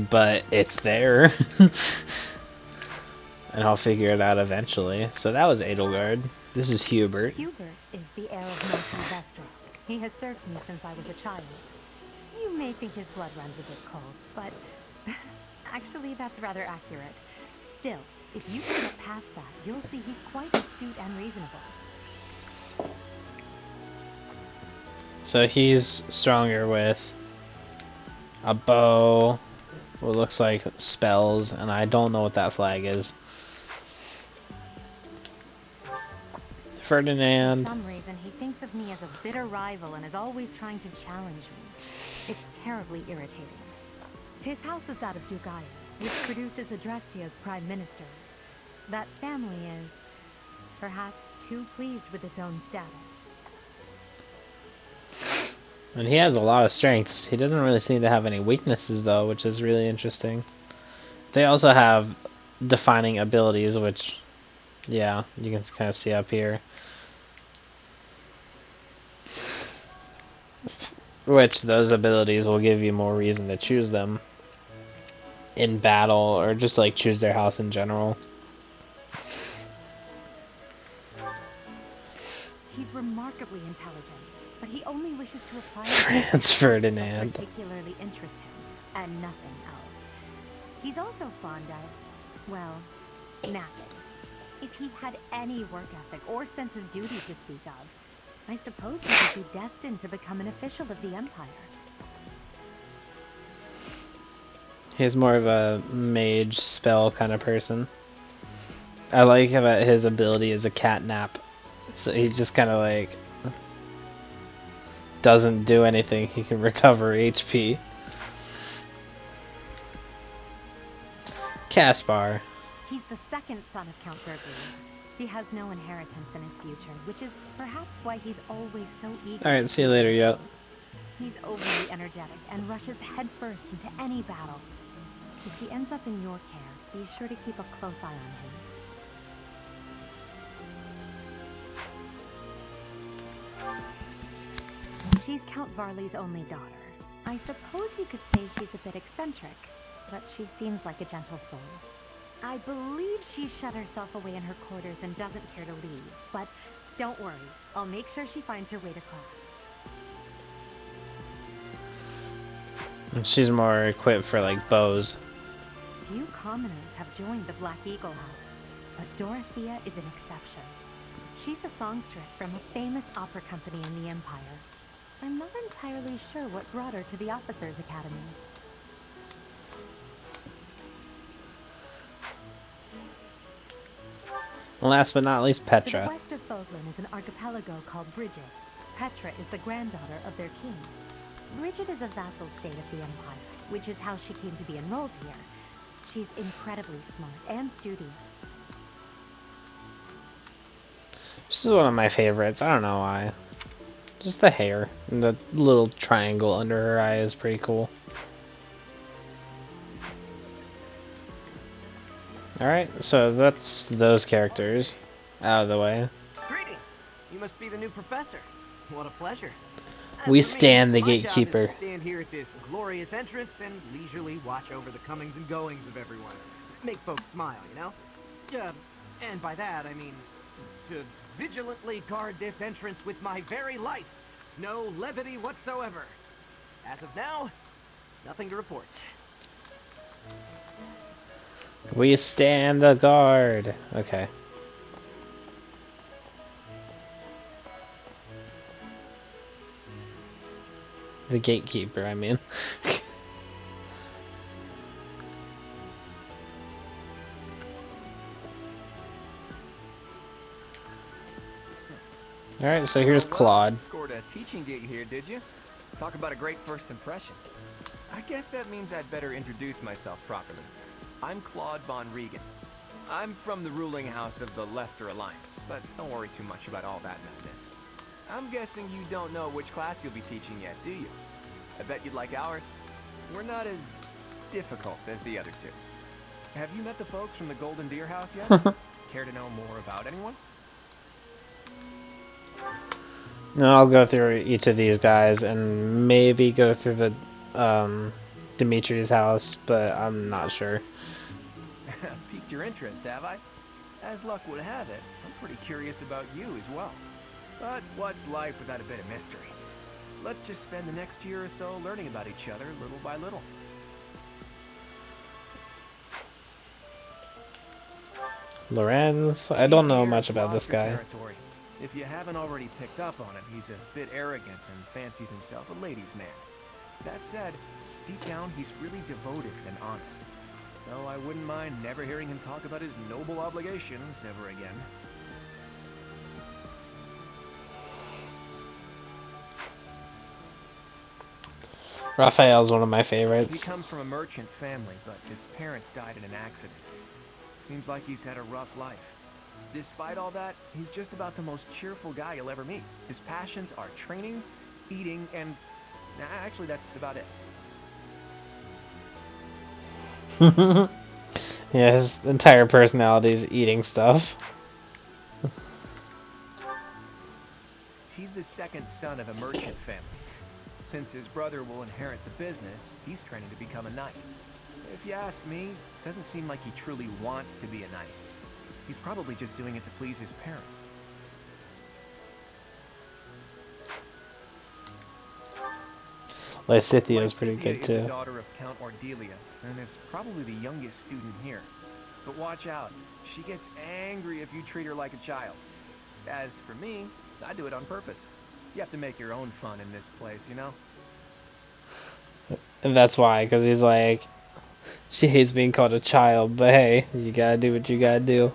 but it's there, and I'll figure it out eventually. So that was Edelgard. This is Hubert. Hubert is the heir of Marquis Vestra. He has served me since I was a child. You may think his blood runs a bit cold, but actually that's rather accurate. Still, if you can get past that, you'll see he's quite astute and reasonable. So he's stronger with a bow, what looks like spells, and I don't know what that flag is. For Ferdinand. some reason, he thinks of me as a bitter rival and is always trying to challenge me. It's terribly irritating. His house is that of Dugaia, which produces Adrestia's prime ministers. That family is, perhaps, too pleased with its own status. And he has a lot of strengths. He doesn't really seem to have any weaknesses, though, which is really interesting. They also have defining abilities, which, yeah, you can kind of see up here. Which those abilities will give you more reason to choose them in battle, or just like choose their house in general. He's remarkably intelligent, but he only wishes to apply himself to It's tasks Ferdinand. that particularly interest him, and nothing else. He's also fond of, well, napping. If he had any work ethic or sense of duty to speak of, I suppose he would be destined to become an official of the Empire. He's more of a mage spell kind of person. I like that his ability is a cat nap. So he just kind of like doesn't do anything. He can recover HP. Caspar. He's the second son of Count Vergles. He has no inheritance in his future, which is perhaps why he's always so eager. Alright, see you later, yo. He's overly energetic and rushes headfirst into any battle. If he ends up in your care, be sure to keep a close eye on him. She's Count Varley's only daughter. I suppose you could say she's a bit eccentric, but she seems like a gentle soul. I believe she shut herself away in her quarters and doesn't care to leave, but don't worry, I'll make sure she finds her way to class. She's more equipped for like bows. Few commoners have joined the Black Eagle House, but Dorothea is an exception. She's a songstress from a famous opera company in the Empire. I'm not entirely sure what brought her to the Officers' Academy. Last but not least, To the Petra. west of Foglin is an archipelago called Bridget. Petra is the granddaughter of their king. Bridget is a vassal state of the Empire, which is how she came to be enrolled here. She's incredibly smart and studious. This is one of my favorites. I don't know why. Just the hair and the little triangle under her eye is pretty cool. Alright, so that's those characters out of the way. Greetings. You must be the new professor. What a pleasure. As We for me, stand the my job gatekeeper. is to stand here at this glorious entrance and leisurely watch over the comings and goings of everyone. Make folks smile, you know? And by that, I mean to vigilantly guard this entrance with my very life. No levity whatsoever. As of now, nothing to report. We stand the guard. Okay. The gatekeeper, I mean. Alright, so here's Well, Claude. Scored a teaching gig here, did you? Talk about a great first impression. I guess that means I'd better introduce myself properly. I'm Claude von Regan. I'm from the ruling house of the Leicester Alliance, but don't worry too much about all that madness. I'm guessing you don't know which class you'll be teaching yet, do you? I bet you'd like ours. We're not as difficult as the other two. Have you met the folks from the Golden Deer House yet? Care to know more about anyone? No, I'll go through each of these guys and maybe go through the Dimitri's house, but I'm not sure. Piqued your interest, have I? As luck would have it, I'm pretty curious about you as well. But what's life without a bit of mystery? Let's just spend the next year or so learning about each other little by little. Lorenz? I don't know much about this guy. Territory. If you haven't already picked up on it, he's a bit arrogant and fancies himself a ladies' man. That said, deep down he's really devoted and honest. Though I wouldn't mind never hearing him talk about his noble obligations ever again. Raphael's one of my He favorites. comes from a merchant family, but his parents died in an accident. Seems like he's had a rough life. Despite all that, he's just about the most cheerful guy you'll ever meet. His passions are training, eating, and actually that's about it. Yeah, his entire personality is eating stuff. He's the second son of a merchant family. Since his brother will inherit the business, he's training to become a knight. If you ask me, it doesn't seem like he truly wants to be a knight. He's probably just doing it to please his parents. Lysithia's pretty Lysithia good is the too. daughter of Count Ordelia, and is probably the youngest student here. But watch out, she gets angry if you treat her like a child. As for me, I do it on purpose. You have to make your own fun in this place, you know? And that's why, because he's like, she hates being called a child, but hey, you gotta do what you gotta do.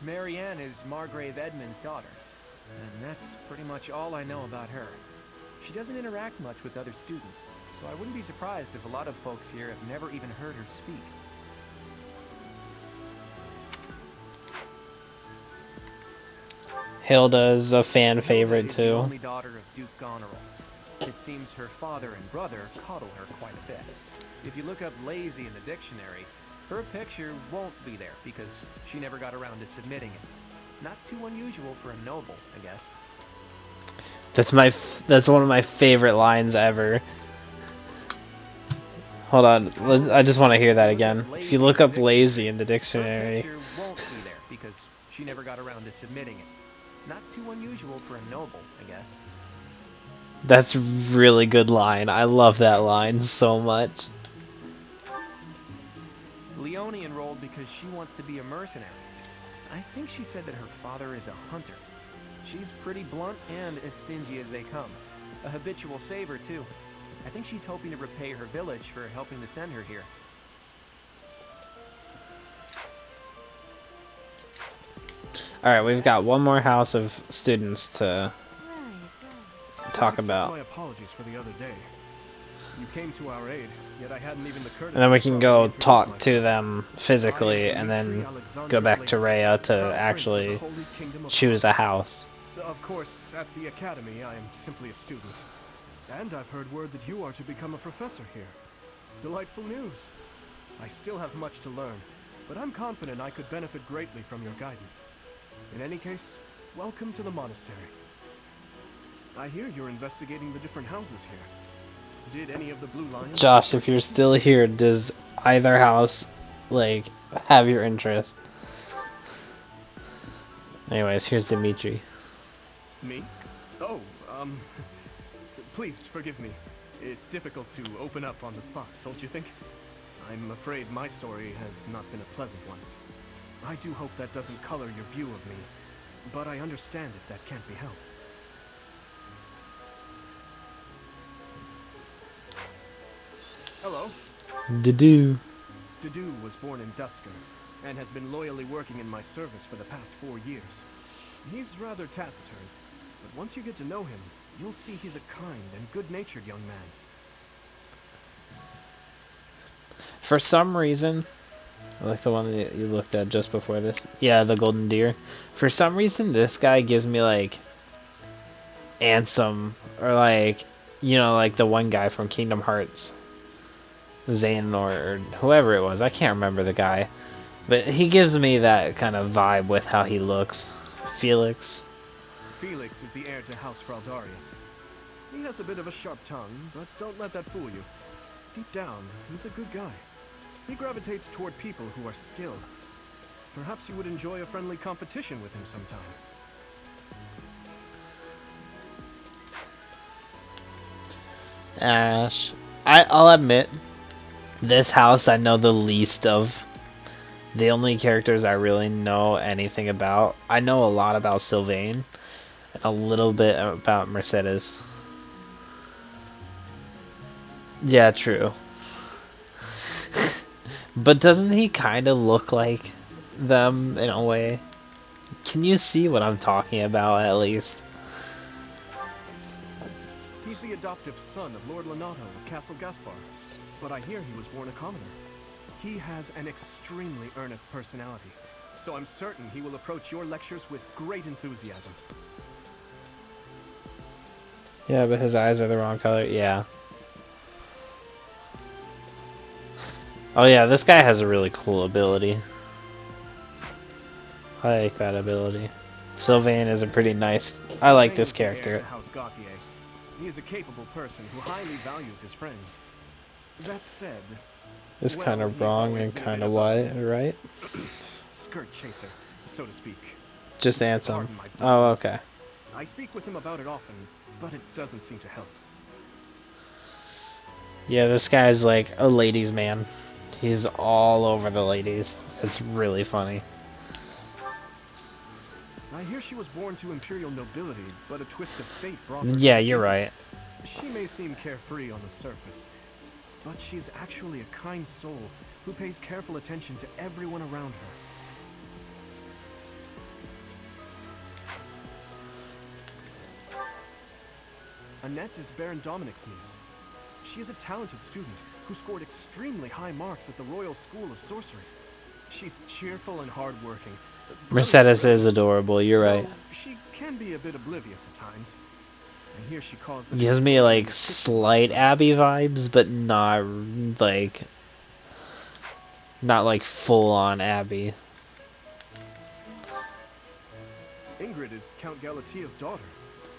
Marianne is Margrave Edmund's daughter, and that's pretty much all I know about her. She doesn't interact much with other students, so I wouldn't be surprised if a lot of folks here have never even heard her speak. Hilda's a fan Hilda favorite is the too. only daughter of Duke Goneril. It seems her father and brother coddle her quite a bit. If you look up lazy in the dictionary, her picture won't be there because she never got around to submitting it. Not too unusual for a noble, I guess. That's one of my favorite lines ever. Hold on, I just want to hear that again. If you look up lazy in the Her dictionary, picture won't be there because she never got around to submitting it. Not too unusual for a noble, I guess. that's a really good line. I love that line so much. Leonie enrolled because she wants to be a mercenary. I think she said that her father is a hunter. She's pretty blunt and as stingy as they come. A habitual saver, too. I think she's hoping to repay her village for helping to send her here. Alright, we've got one more house of students to Right, right. talk Please accept about. my apologies for the other day. You came to our aid, yet I hadn't even the courtesy And then we to can properly go introduce talk to myself. them I physically, am and Dmitri then Alexander go back to Blake, Rhea to Crown Prince of the actually Holy Kingdom of choose a Hearts. house. Of course, at the academy, I am simply a student. And I've heard word that you are to become a professor here. Delightful news. I still have much to learn, but I'm confident I could benefit greatly from your guidance. In any case, welcome to the monastery. I hear you're investigating the different houses here. Did any of the Blue Lions... Josh, if you're still here, does either house, like, have your interest? Anyways, here's Dimitri. Me? Oh, please forgive me. It's difficult to open up on the spot, don't you think? I'm afraid my story has not been a pleasant one. I do hope that doesn't color your view of me, but I understand if that can't be helped. Hello. Do. Dedu was born in Dusker, and has been loyally working in my service for the past 4 years. He's rather taciturn, but once you get to know him, you'll see he's a kind and good-natured young man. For some reason, like the one that you looked at just before this. Yeah, the golden deer. For some reason, this guy gives me, like, Ansem, or, like, you know, like the one guy from Kingdom Hearts. Zane or whoever it was. I can't remember the guy. But he gives me that kind of vibe with how he looks. Felix. Felix is the heir to House Fraldarius. He has a bit of a sharp tongue, but don't let that fool you. Deep down, he's a good guy. He gravitates toward people who are skilled. Perhaps you would enjoy a friendly competition with him sometime. Ash. I'll admit, this house I know the least of. The only characters I really know anything about. I know a lot about Sylvain. And a little bit about Mercedes. Yeah, true. But doesn't he kind of look like them in a way? Can you see what I'm talking about, at least? He's the adoptive son of Lord Lonato of Castle Gaspar, but I hear he was born a commoner. He has an extremely earnest personality, so I'm certain he will approach your lectures with great enthusiasm. Yeah, but his eyes are the wrong color. Yeah. Oh yeah, this guy has a really cool ability. I like that ability. Sylvain is a pretty nice... I like this character. House Gautier. He is a capable person who highly values his friends. That said... It's kind of wrong and kind of right? Skirt chaser, so to speak. Just Ansem. Pardon my Oh, bluntness. okay. I speak with him about it often, but it doesn't seem to help. Yeah, this guy's like a ladies' man. He's all over the ladies. It's really funny. I hear she was born to imperial nobility, but a twist of fate brought her Yeah, to the you're kingdom. right. She may seem carefree on the surface, but she's actually a kind soul who pays careful attention to everyone around her. Annette is Baron Dominic's niece. She is a talented student who scored extremely high marks at the Royal School of Sorcery. She's cheerful and hardworking. Mercedes is adorable, you're right. Though she can be a bit oblivious at times. I hear she calls them Gives me like slight Abby vibes, but not like full on Abby. Ingrid is Count Galatia's daughter.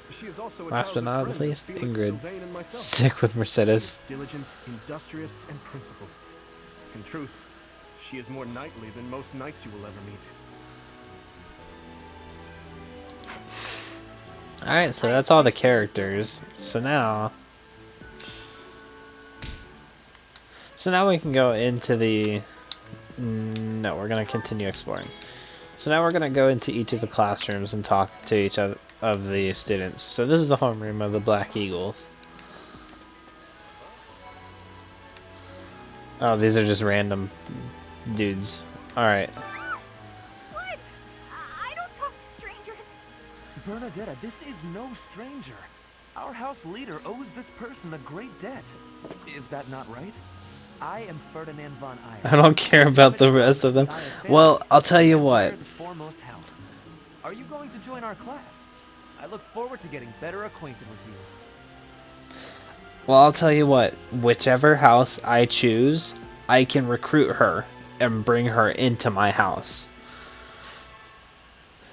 She is also a Last but childhood not friend of least, Felix, Ingrid. Sylvain, and myself. Stick with Mercedes. She is diligent, industrious, and principled. In truth, she is more knightly than most knights you will ever meet. Alright, so that's all the characters. So now we can go into the... No, we're going to continue exploring. So now we're going to go into each of the classrooms and talk to each of the students. So this is the homeroom of the Black Eagles. Oh, these are just random dudes. Alright. What? I don't talk to strangers. Bernadetta, this is no stranger. Our house leader owes this person a great debt. Is that not right? I am Ferdinand von I Eyre, don't care about the legitimate rest son of them. the Eyre family, Well, I'll tell you what. Empire's foremost house. Are you going to join our class? I look forward to getting better acquainted with you. Well, I'll tell you what. Whichever house I choose, I can recruit her and bring her into my house.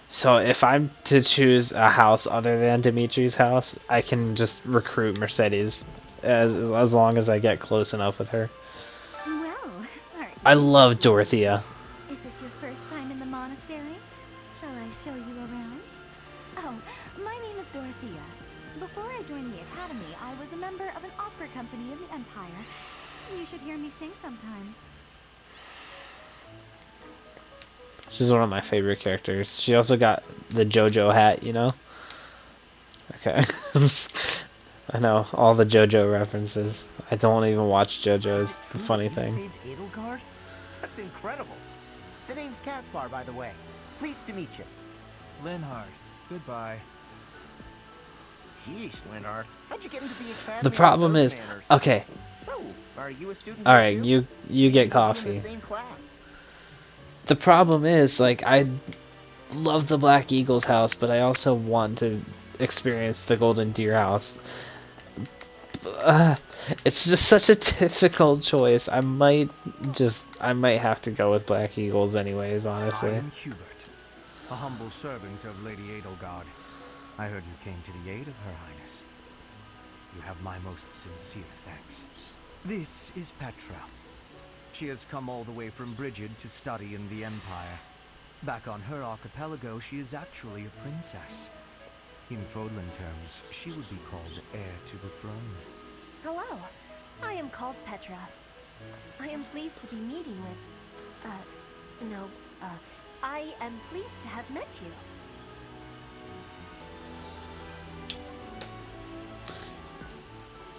So if I'm to choose a house other than Dimitri's house, I can just recruit Mercedes as long as I get close enough with her. Well, aren't I you love just Dorothea. Is this your first time in the monastery? Shall I show you around? Oh, my name is Dorothea. Before I joined the academy, I was a member of an opera company in the Empire. You should hear me sing sometime. She's one of my favorite characters. She also got the JoJo hat, you know? Okay. I know, all the JoJo references. I don't even watch JoJo, Is is it the true funny that you thing. saved Edelgard? That's incredible. The name's Caspar, by the way. Pleased to meet you. Linhard, goodbye. Sheesh, Leonard. How'd you get into the academy? The problem with is, those manners? okay, So, are you a student alright, here too? you Maybe get we'll be in coffee. the same class. The problem is, like, I love the Black Eagles house, but I also want to experience the Golden Deer house. It's just such a difficult choice. I might have to go with Black Eagles anyways, I honestly. am Hubert, a humble servant of Lady Edelgard. I heard you came to the aid of Her Highness. You have my most sincere thanks. This is Petra. She has come all the way from Brigid to study in the Empire. Back on her archipelago, she is actually a princess. In Fodlan terms, she would be called heir to the throne. Hello, I am called Petra. I am pleased to be meeting with... I am pleased to have met you.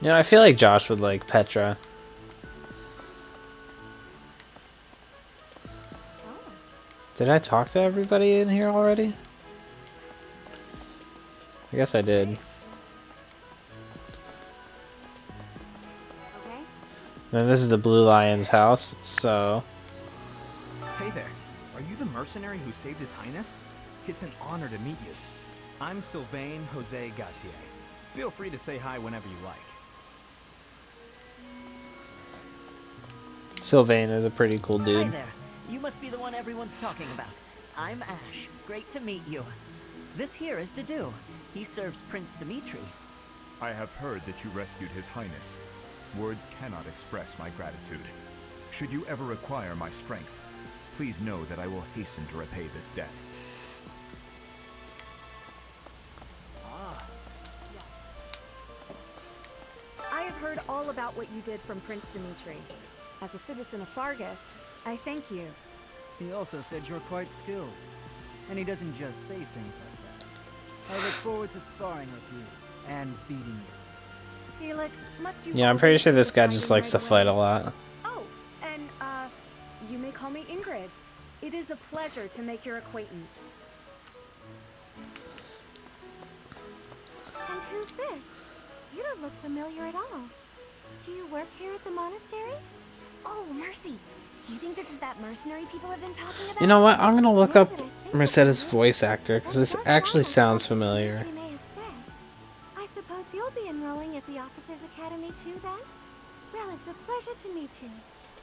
You know, I feel like Josh would like Petra. Oh, Did I talk to everybody in here already? I guess I did. okay. And this is the Blue Lion's house, so... Hey there. Are you the mercenary who saved His Highness? It's an honor to meet you. I'm Sylvain Jose Gautier. Feel free to say hi whenever you like. Sylvain is a pretty cool dude. Hi there. You must be the one everyone's talking about. I'm Ash. Great to meet you. This here is Dedu. He serves Prince Dimitri. I have heard that you rescued His Highness. Words cannot express my gratitude. Should you ever require my strength, please know that I will hasten to repay this debt. I have heard all about what you did from Prince Dimitri. As a citizen of Fargus, I thank you. He also said you're quite skilled. And he doesn't just say things like that. I look forward to sparring with you and beating you. Felix, must you Yeah, I'm pretty always sure do this the guy just fighting likes to right fight a away? lot. Oh, and, you may call me Ingrid. It is a pleasure to make your acquaintance. And who's this? You don't look familiar at all. Do you work here at the monastery? Oh, Mercy. Do you think this is that mercenary people have been talking about? You know what? I'm gonna look Now up that I think Mercedes' about it, voice actor, because that this does actually sound sounds like something familiar. Dimitri may have said. I suppose you'll be enrolling at the Officers' Academy too, then? Well, it's a pleasure to meet you.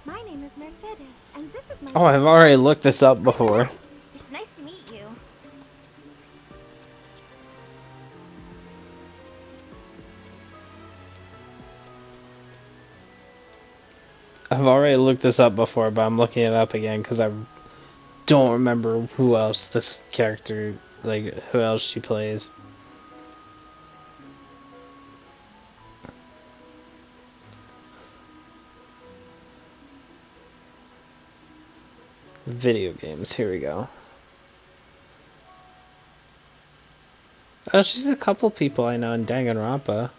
My name is Mercedes, and this is my... Oh, I've already looked this up before. It's nice to meet you. I've already looked this up before, but I'm looking it up again because I don't remember who else this character, like, who else she plays. Video games, here we go. Oh, she's a couple people I know in Danganronpa.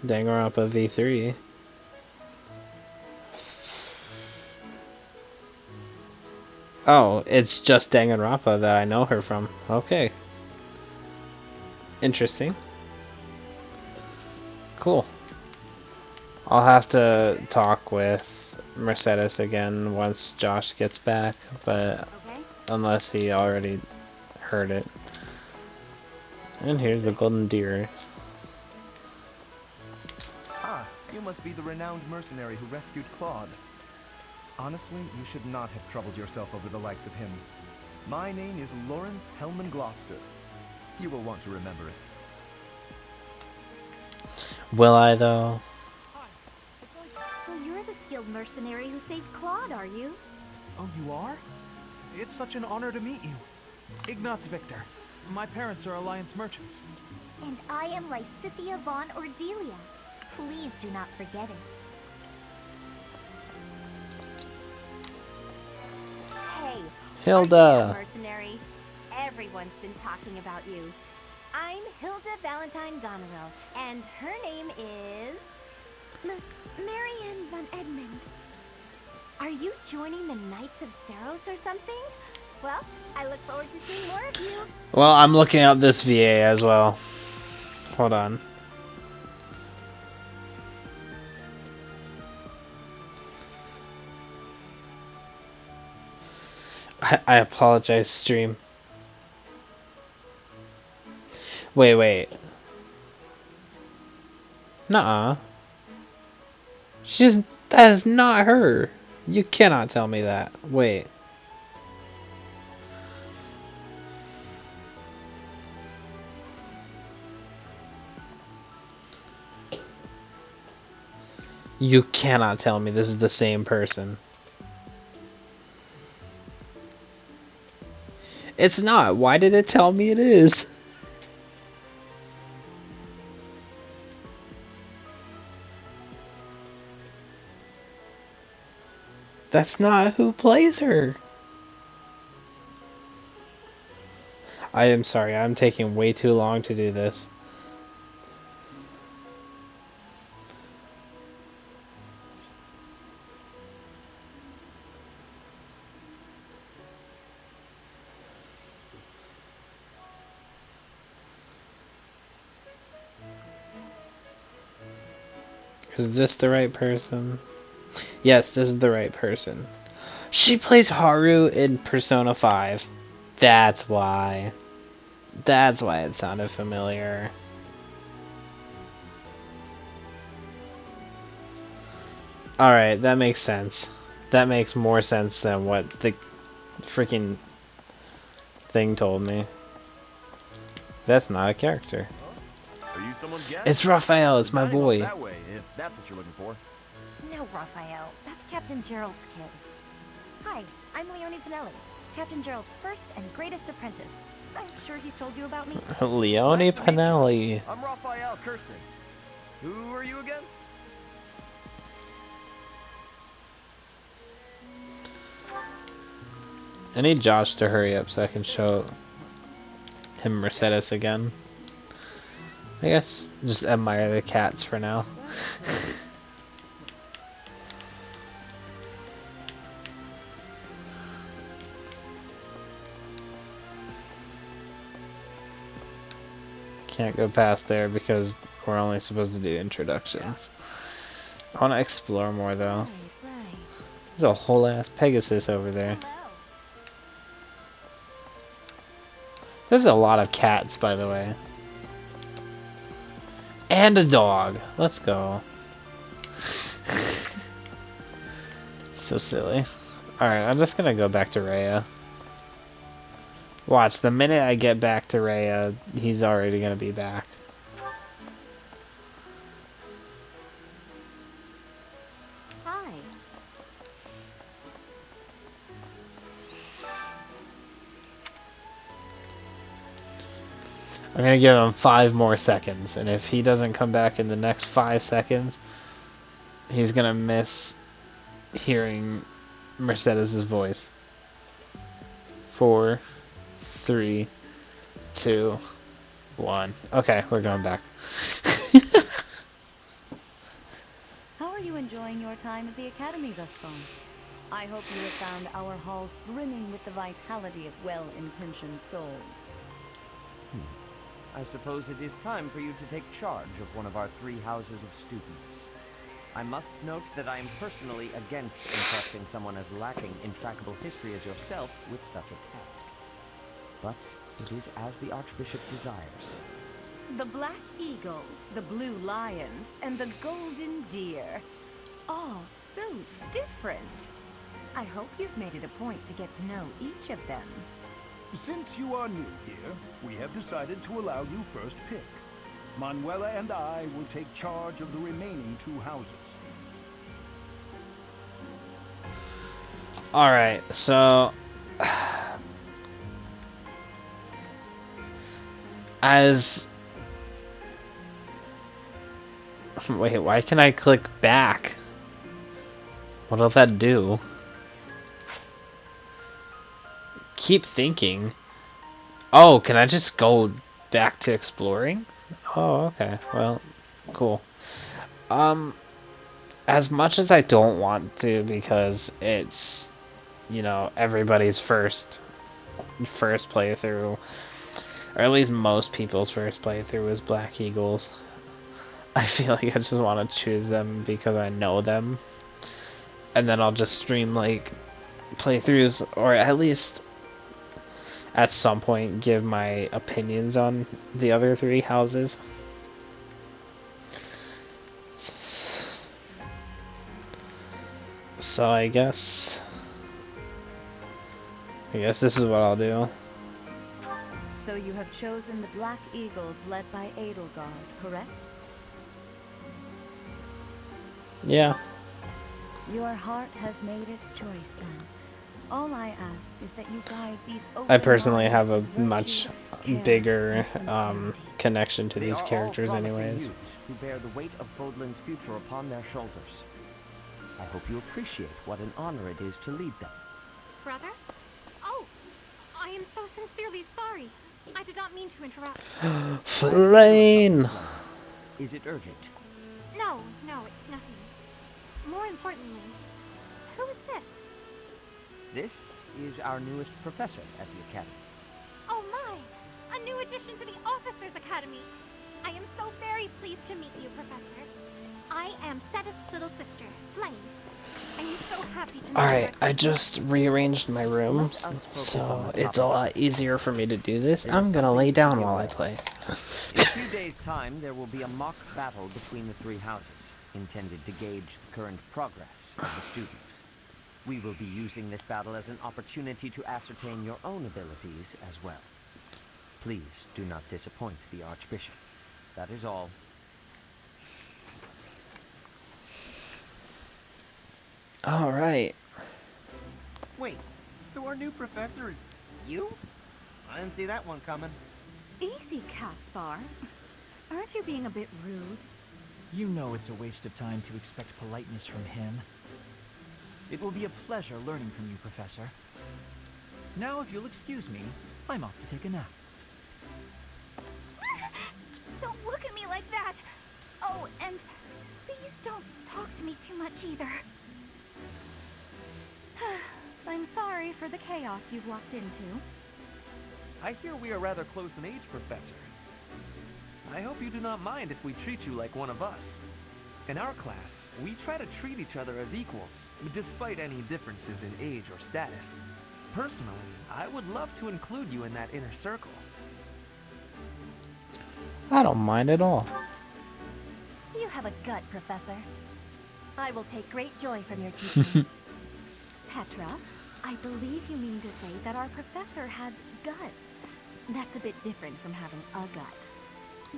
Danganronpa V3. Oh, it's just Danganronpa that I know her from. Okay. Interesting. Cool. I'll have to talk with Mercedes again once Josh gets back, but Okay? unless he already heard it. And here's the golden deer. Ah, you must be the renowned mercenary who rescued Claude. Honestly, you should not have troubled yourself over the likes of him. My name is Lawrence Hellman Gloucester. You will want to remember it. Will I, though? So you're the skilled mercenary who saved Claude, are you? Oh, you are? It's such an honor to meet you. Ignatz Victor. My parents are Alliance merchants. And I am Lysithia von Ordelia. Please do not forget it. Hey, Hilda. aren't you a mercenary? Everyone's been talking about you. I'm Hilda Valentine Goneril, and her name is... Marianne von Edmund. Are you joining the Knights of Saros or something? Well, I look forward to seeing more of you. Well, I'm looking up this VA as well. Hold on. I apologize, stream. Wait. Nuh-uh. That is not her. You cannot tell me that. Wait. You cannot tell me this is the same person. It's not. Why did it tell me it is? That's not who plays her. I am sorry. I'm taking way too long to do this. Is this the right person? Yes, this is the right person. She plays Haru in Persona 5. That's why. That's why it sounded familiar. Alright, that makes sense. That makes more sense than what the freaking thing told me. That's not a character. Are you someone's guest? It's Raphael, it's my Dining off boy. that way, if that's what you're looking for. No, Raphael. That's Captain Gerald's kid. Hi, I'm Leone Pinelli, Captain Gerald's first and greatest apprentice. I'm sure he's told you about me. Leone Nice to meet you. Pinelli. I'm Raphael Kirsten. Who are you again? I need Josh to hurry up so I can show him Mercedes again. I guess just admire the cats for now. Can't go past there because we're only supposed to do introductions. I want to explore more though. There's a whole ass Pegasus over there. There's a lot of cats, by the way. And a dog. Let's go. So silly. Alright, I'm just gonna go back to Rhea. Watch, the minute I get back to Rhea, he's already gonna be back. Hi. I'm gonna give him 5 more seconds, and if he doesn't come back in the next 5 seconds, he's gonna miss hearing Mercedes' voice. 4, 3, 2, 1. Okay, we're going back. How are you enjoying your time at the Academy thus far? I hope you have found our halls brimming with the vitality of well-intentioned souls. I suppose it is time for you to take charge of one of our 3 houses of students. I must note that I am personally against entrusting someone as lacking in trackable history as yourself with such a task. But it is as the Archbishop desires. The Black Eagles, the Blue Lions, and the Golden Deer. All so different. I hope you've made it a point to get to know each of them. Since you are new here, we have decided to allow you first pick. Manuela and I will take charge of the remaining 2 houses. Alright, so... As... Wait, why can I click back? What'll that do? Keep thinking. Oh, can I just go back to exploring? Oh, okay. Well, cool. As much as I don't want to, because it's, you know, everybody's first playthrough, or at least most people's first playthrough is Black Eagles. I feel like I just want to choose them because I know them, and then I'll just stream like playthroughs, or at least at some point give my opinions on the other 3 houses. So I guess this is what I'll do. So you have chosen the Black Eagles led by Edelgard, correct? Yeah. Your heart has made its choice then. All I ask is that you guide these open I personally minds have a with virtue, much care, bigger and sincerity. connection to They these are characters all promising anyways. youths who bear the weight of Fodlan's future upon their shoulders. I hope you appreciate what an honor it is to lead them. Brother? Oh, I am so sincerely sorry. I did not mean to interrupt. Flame! Is it urgent? No, it's nothing. More importantly, who is this? This is our newest professor at the Academy. Oh my! A new addition to the Officers Academy! I am so very pleased to meet you, Professor. I am Sedith's little sister, Flame. I am so happy to meet you. Alright, I just rearranged my room, so it's a lot easier for me to do this. I'm gonna lay down while I play. In a few days' time, there will be a mock battle between the 3 houses, intended to gauge the current progress of the students. We will be using this battle as an opportunity to ascertain your own abilities as well. Please do not disappoint the Archbishop. That is all. Alright. Wait, so our new professor is you? I didn't see that one coming. Easy, Caspar. Aren't you being a bit rude? You know it's a waste of time to expect politeness from him. It will be a pleasure learning from you, Professor. Now, if you'll excuse me, I'm off to take a nap. Don't look at me like that! Oh, and please don't talk to me too much either. I'm sorry for the chaos you've walked into. I hear we are rather close in age, Professor. I hope you do not mind if we treat you like one of us. In our class, we try to treat each other as equals, despite any differences in age or status. Personally, I would love to include you in that inner circle. I don't mind at all. You have a gut, Professor. I will take great joy from your teachings. Petra, I believe you mean to say that our professor has guts. That's a bit different from having a gut.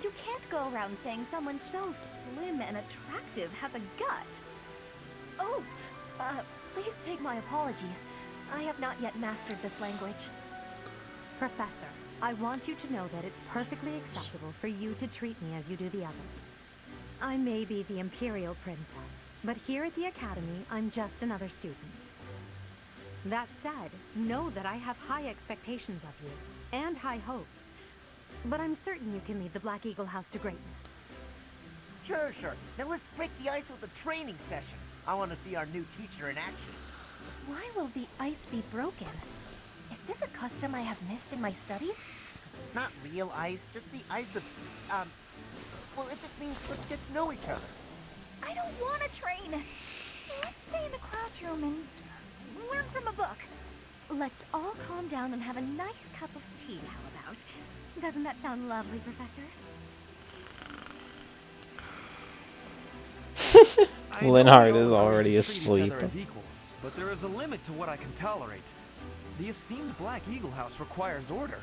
You can't go around saying someone so slim and attractive has a gut. Oh, please take my apologies. I have not yet mastered this language. Professor, I want you to know that it's perfectly acceptable for you to treat me as you do the others. I may be the Imperial Princess, but here at the Academy, I'm just another student. That said, know that I have high expectations of you, and high hopes. But I'm certain you can lead the Black Eagle House to greatness. Sure. Now let's break the ice with a training session. I want to see our new teacher in action. Why will the ice be broken? Is this a custom I have missed in my studies? Not real ice, just the ice of, well, it just means let's get to know each other. I don't want to train. Let's stay in the classroom and learn from a book. Let's all calm down and have a nice cup of tea, how about? Doesn't that sound lovely, Professor? I know Linhardt we all is agreed already to treat asleep. each other as equals, but there is a limit to what I can tolerate. The esteemed Black Eagle House requires order.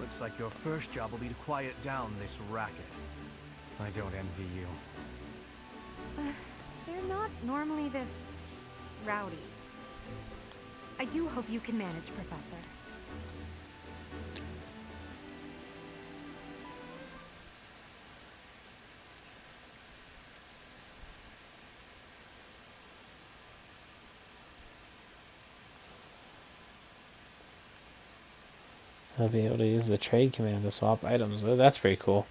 Looks like your first job will be to quiet down this racket. I don't envy you. They're not normally this rowdy. I do hope you can manage, Professor. I'll be able to use the trade command to swap items. Oh, that's pretty cool.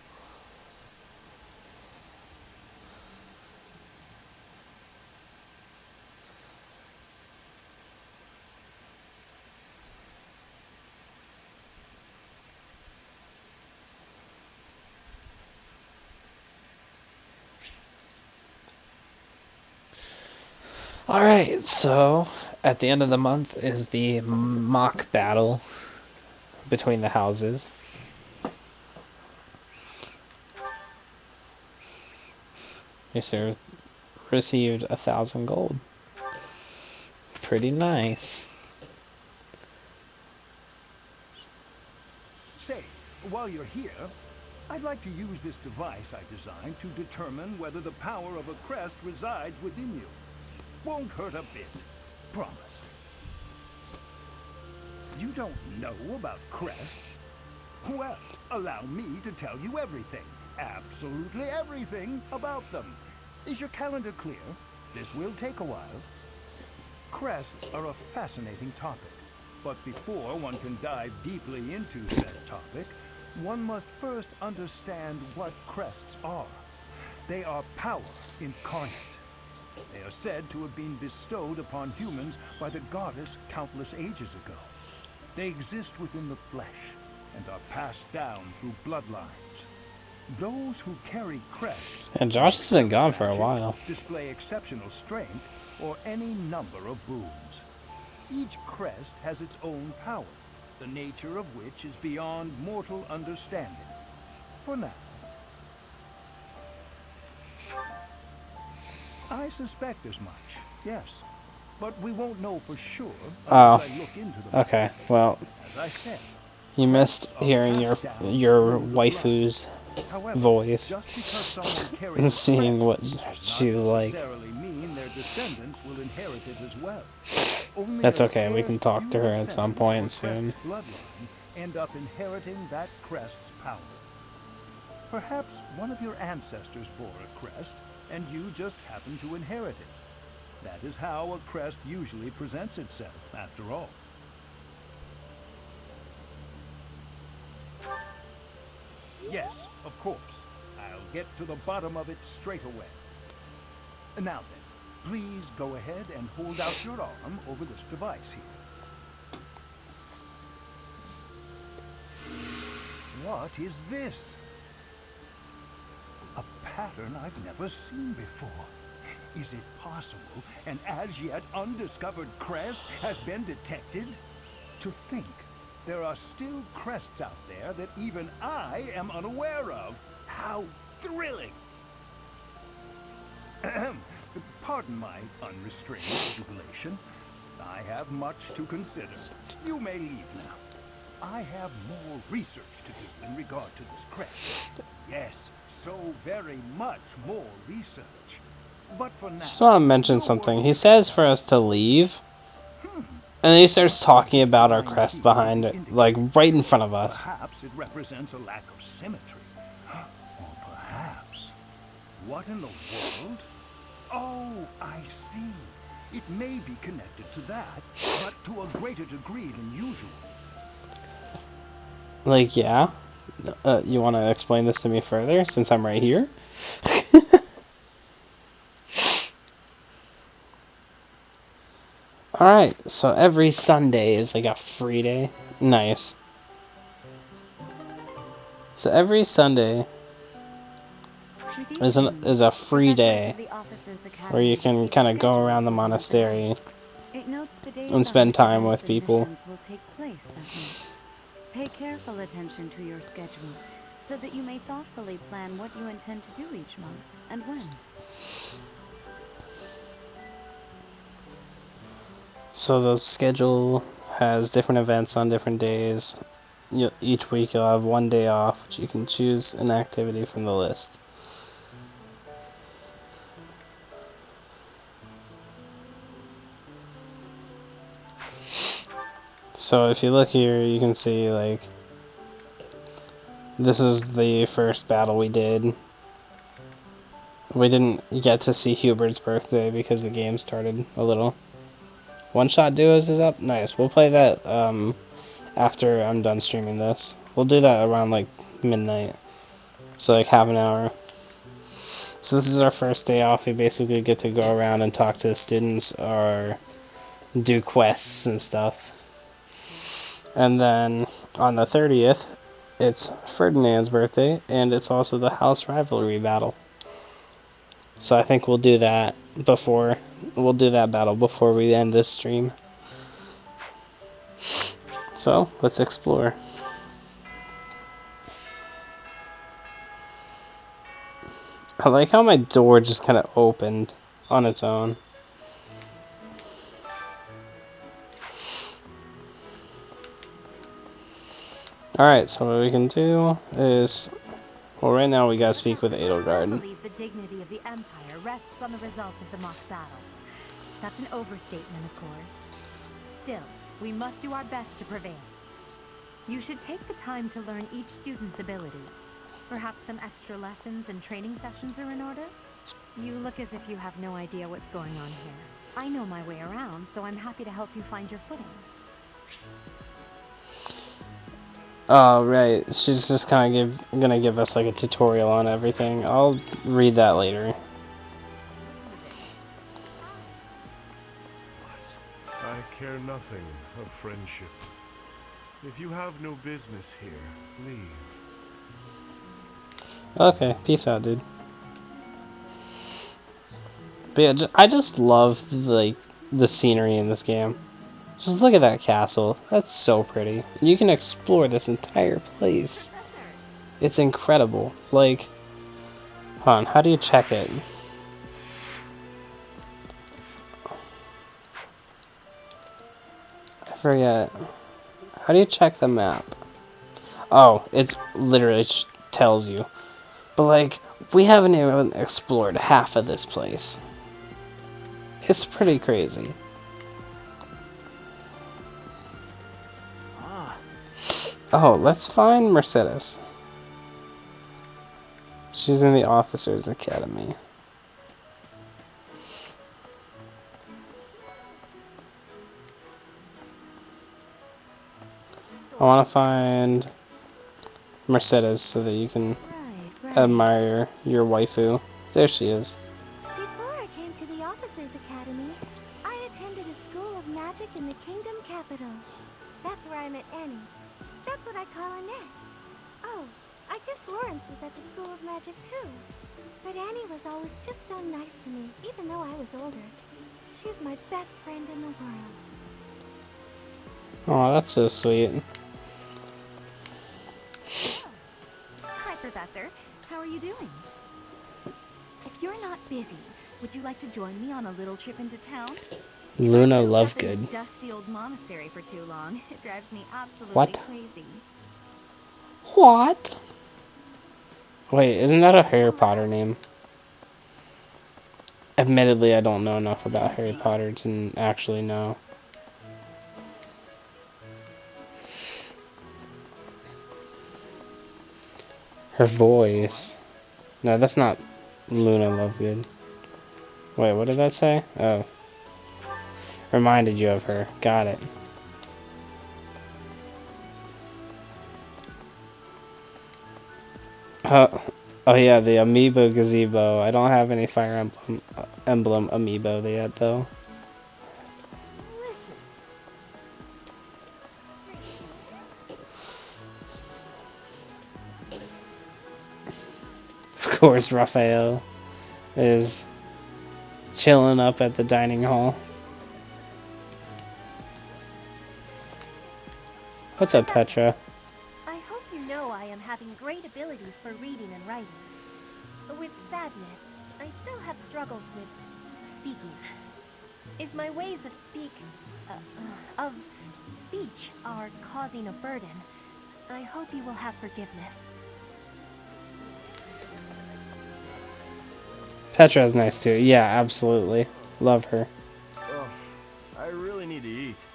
Alright, so at the end of the month is the mock battle between the houses. You received 1,000 gold. Pretty nice. Say, while you're here, I'd like to use this device I designed to determine whether the power of a crest resides within you. Won't hurt a bit. Promise. You don't know about crests? Well, allow me to tell you everything. Absolutely everything about them. Is your calendar clear? This will take a while. Crests are a fascinating topic. But before one can dive deeply into said topic, one must first understand what crests are. They are power incarnate. They are said to have been bestowed upon humans by the goddess countless ages ago. They exist within the flesh and are passed down through bloodlines. Those who carry crests And Josh has been gone for a while. display exceptional strength or any number of boons. Each crest has its own power, the nature of which is beyond mortal understanding. For now. I suspect as much, yes. But we won't know for sure unless I look into them. Okay, well, As I said, you missed hearing your waifu's voice just because someone carries and a seeing crest what does she's not like. necessarily mean their descendants will inherit it as well. Only That's a okay, we scarce can talk few to her at some descendants point of a soon. crest's bloodline end up inheriting that crest's power. Perhaps one of your ancestors bore a crest, and you just happen to inherit it. That is how a crest usually presents itself, after all. Yes, of course. I'll get to the bottom of it straight away. Now then, please go ahead and hold out your arm over this device here. What is this? A pattern I've never seen before. Is it possible an as yet undiscovered crest has been detected? To think there are still crests out there that even I am unaware of. How thrilling! Pardon my unrestrained jubilation. I have much to consider. You may leave now. I have more research to do in regard to this crest. Yes, so very much more research. But for now, Just want to mention something. He says for us to leave, and then he starts talking about our crest behind it, like right in front of us. Perhaps it represents a lack of symmetry. Or perhaps... What in the world? Oh, I see. It may be connected to that, but to a greater degree than usual. Like, yeah? You want to explain this to me further, since I'm right here? Alright, so every Sunday is like a free day. Nice. So every Sunday With is, each moon, is a free professors day of the Officers' where you Academy can receive a kind of go schedule around the from one of the monastery guides. It notes the days and on spend which time events with and people. missions will take place that month. Pay careful attention to your schedule so that you may thoughtfully plan what you intend to do each month and when. So the schedule has different events on different days. Each week you'll have one day off, which you can choose an activity from the list. So if you look here, you can see, like, this is the first battle we did. We didn't get to see Hubert's birthday because the game started a little. One Shot Duos is up? Nice. We'll play that after I'm done streaming this. We'll do that around like midnight. So like half an hour. So this is our first day off. We basically get to go around and talk to the students or do quests and stuff. And then on the 30th, it's Ferdinand's birthday, and it's also the house rivalry battle. So I think we'll do that battle before we end this stream. So let's explore. I like how my door just kind of opened on its own. Alright, so what we can do is, well, right now we gotta speak with Edelgard. I believe the dignity of the Empire rests on the results of the mock battle. That's an overstatement, of course. Still, we must do our best to prevail. You should take the time to learn each student's abilities. Perhaps some extra lessons and training sessions are in order? You look as if you have no idea what's going on here. I know my way around, so I'm happy to help you find your footing. Oh, right. She's just kind of gonna give us like a tutorial on everything. I'll read that later. I care nothing of friendship. If you have no business here, leave. Okay, peace out, dude. But yeah, I just love like the scenery in this game. Just look at that castle. That's so pretty. You can explore this entire place. It's incredible. Like, hold on, how do you check it? I forget. How do you check the map? Oh, it's literally just tells you. But like, we haven't even explored half of this place. It's pretty crazy. Oh, let's find Mercedes. She's in the Officers' Academy. I want to find Mercedes so that you can admire your waifu. There she is. Before I came to the Officers' Academy, I attended a school of magic in the Kingdom Capital. That's where I met Annie. That's what I call Annette. Oh, I guess Lawrence was at the School of Magic too. But Annie was always just so nice to me, even though I was older. She's my best friend in the world. Oh, that's so sweet. Hi, Professor. How are you doing? If you're not busy, would you like to join me on a little trip into town? Luna Up in Lovegood. this dusty old monastery for too long. It drives me absolutely What? crazy. What? Wait, isn't that a Harry Potter name? Admittedly, I don't know enough about Harry Potter to actually know. Her voice. No, that's not Luna Lovegood. Wait, what did that say? Oh. Reminded you of her. Got it. Oh yeah, the amiibo gazebo. I don't have any Fire Emblem amiibo yet, though. Of course, Raphael is chilling up at the dining hall. What's up, Professor, Petra? I hope you know I am having great abilities for reading and writing. With sadness, I still have struggles with speaking. If my ways of speech are causing a burden, I hope you will have forgiveness. Petra's nice too. Yeah, absolutely. Love her. Ugh, I really need to eat.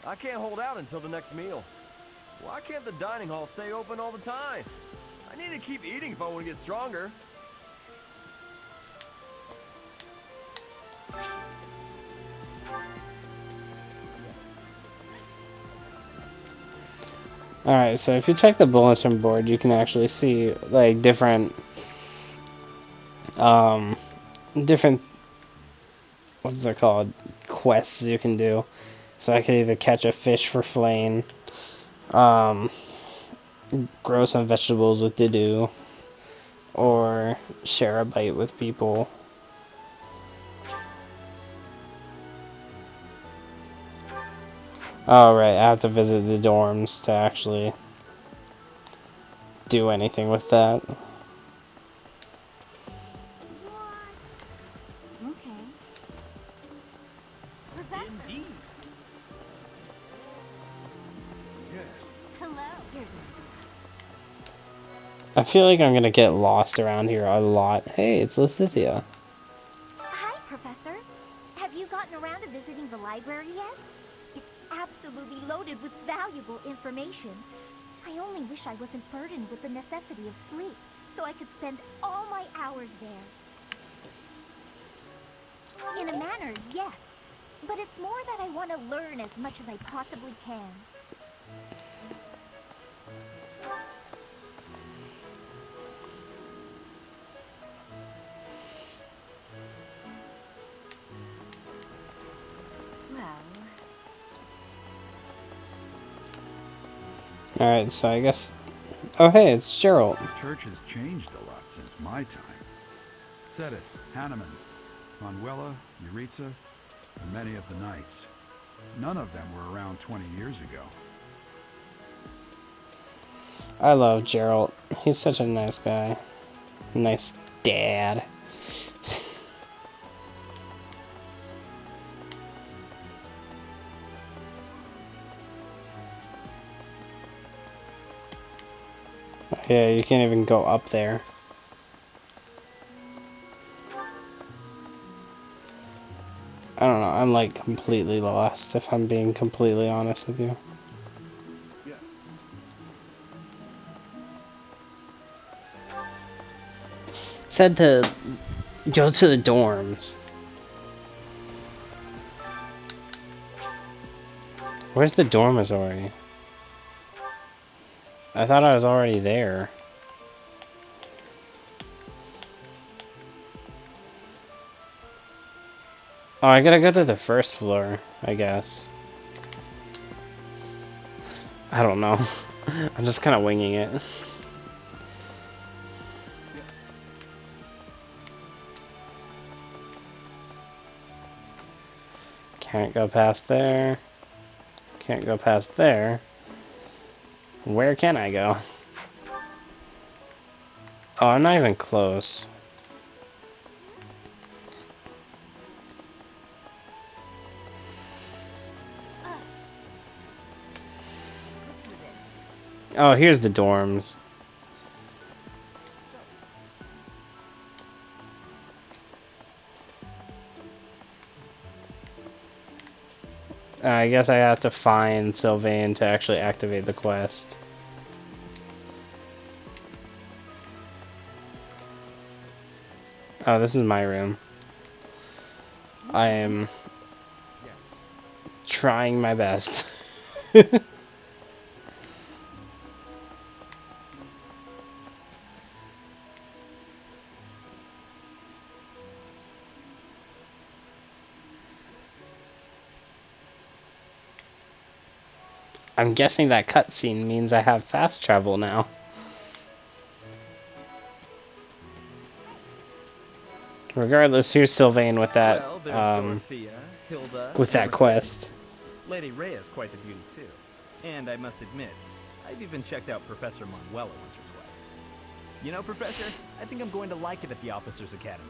I can't hold out until the next meal. Why can't the dining hall stay open all the time? I need to keep eating if I want to get stronger. Alright, so if you check the bulletin board, you can actually see, like, different, different, what's it called, quests you can do. So I could either catch a fish for flaying, grow some vegetables with Didu, or share a bite with people. Oh, right, I have to visit the dorms to actually do anything with that. Okay. Professor. Indeed. Yes. Hello. Here's an idea. I feel like I'm gonna get lost around here a lot. Hey, it's Lysithia. Hi, Professor. Have you gotten around to visiting the library yet? It's absolutely loaded with valuable information. I only wish I wasn't burdened with the necessity of sleep, so I could spend all my hours there. In a manner, yes. But it's more that I want to learn as much as I possibly can. Well... Alright, so I guess... Oh, hey, it's Gerald. The church has changed a lot since my time. Sedith, Hanneman, Manuela, Yuritsa, and many of the knights. None of them were around 20 years ago. I love Gerald. He's such a nice guy. Nice dad. Yeah, you can't even go up there. I don't know, I'm like completely lost if I'm being completely honest with you. Yes. Said to go to the dorms. Where's the dormitory? I thought I was already there. Oh, I gotta go to the first floor, I guess. I don't know. I'm just kind of winging it. Can't go past there. Can't go past there. Where can I go? Oh, I'm not even close. Listen to this. Oh, here's the dorms. I guess I have to find Sylvain to actually activate the quest. Oh, this is my room. I am trying my best. I'm guessing that cutscene means I have fast travel now. Regardless, here's Sylvain with that Well, there's Dorothea, Hilda, with and that quest. Mercedes. Lady Rhea's quite the beauty too. And I must admit, I've even checked out Professor Manuela once or twice. You know, Professor, I think I'm going to like it at the Officers Academy.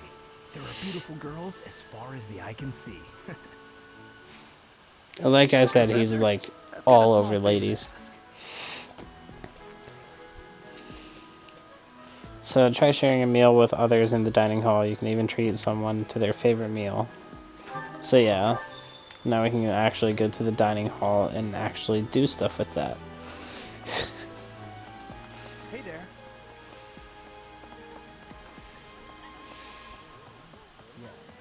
There are beautiful girls as far as the eye can see. Like I said, he's Professor, like I've got a all small over favor to ladies. ask. So try sharing a meal with others in the dining hall. You can even treat someone to their favorite meal. So yeah, now we can actually go to the dining hall and actually do stuff with that. Hey there. Yes.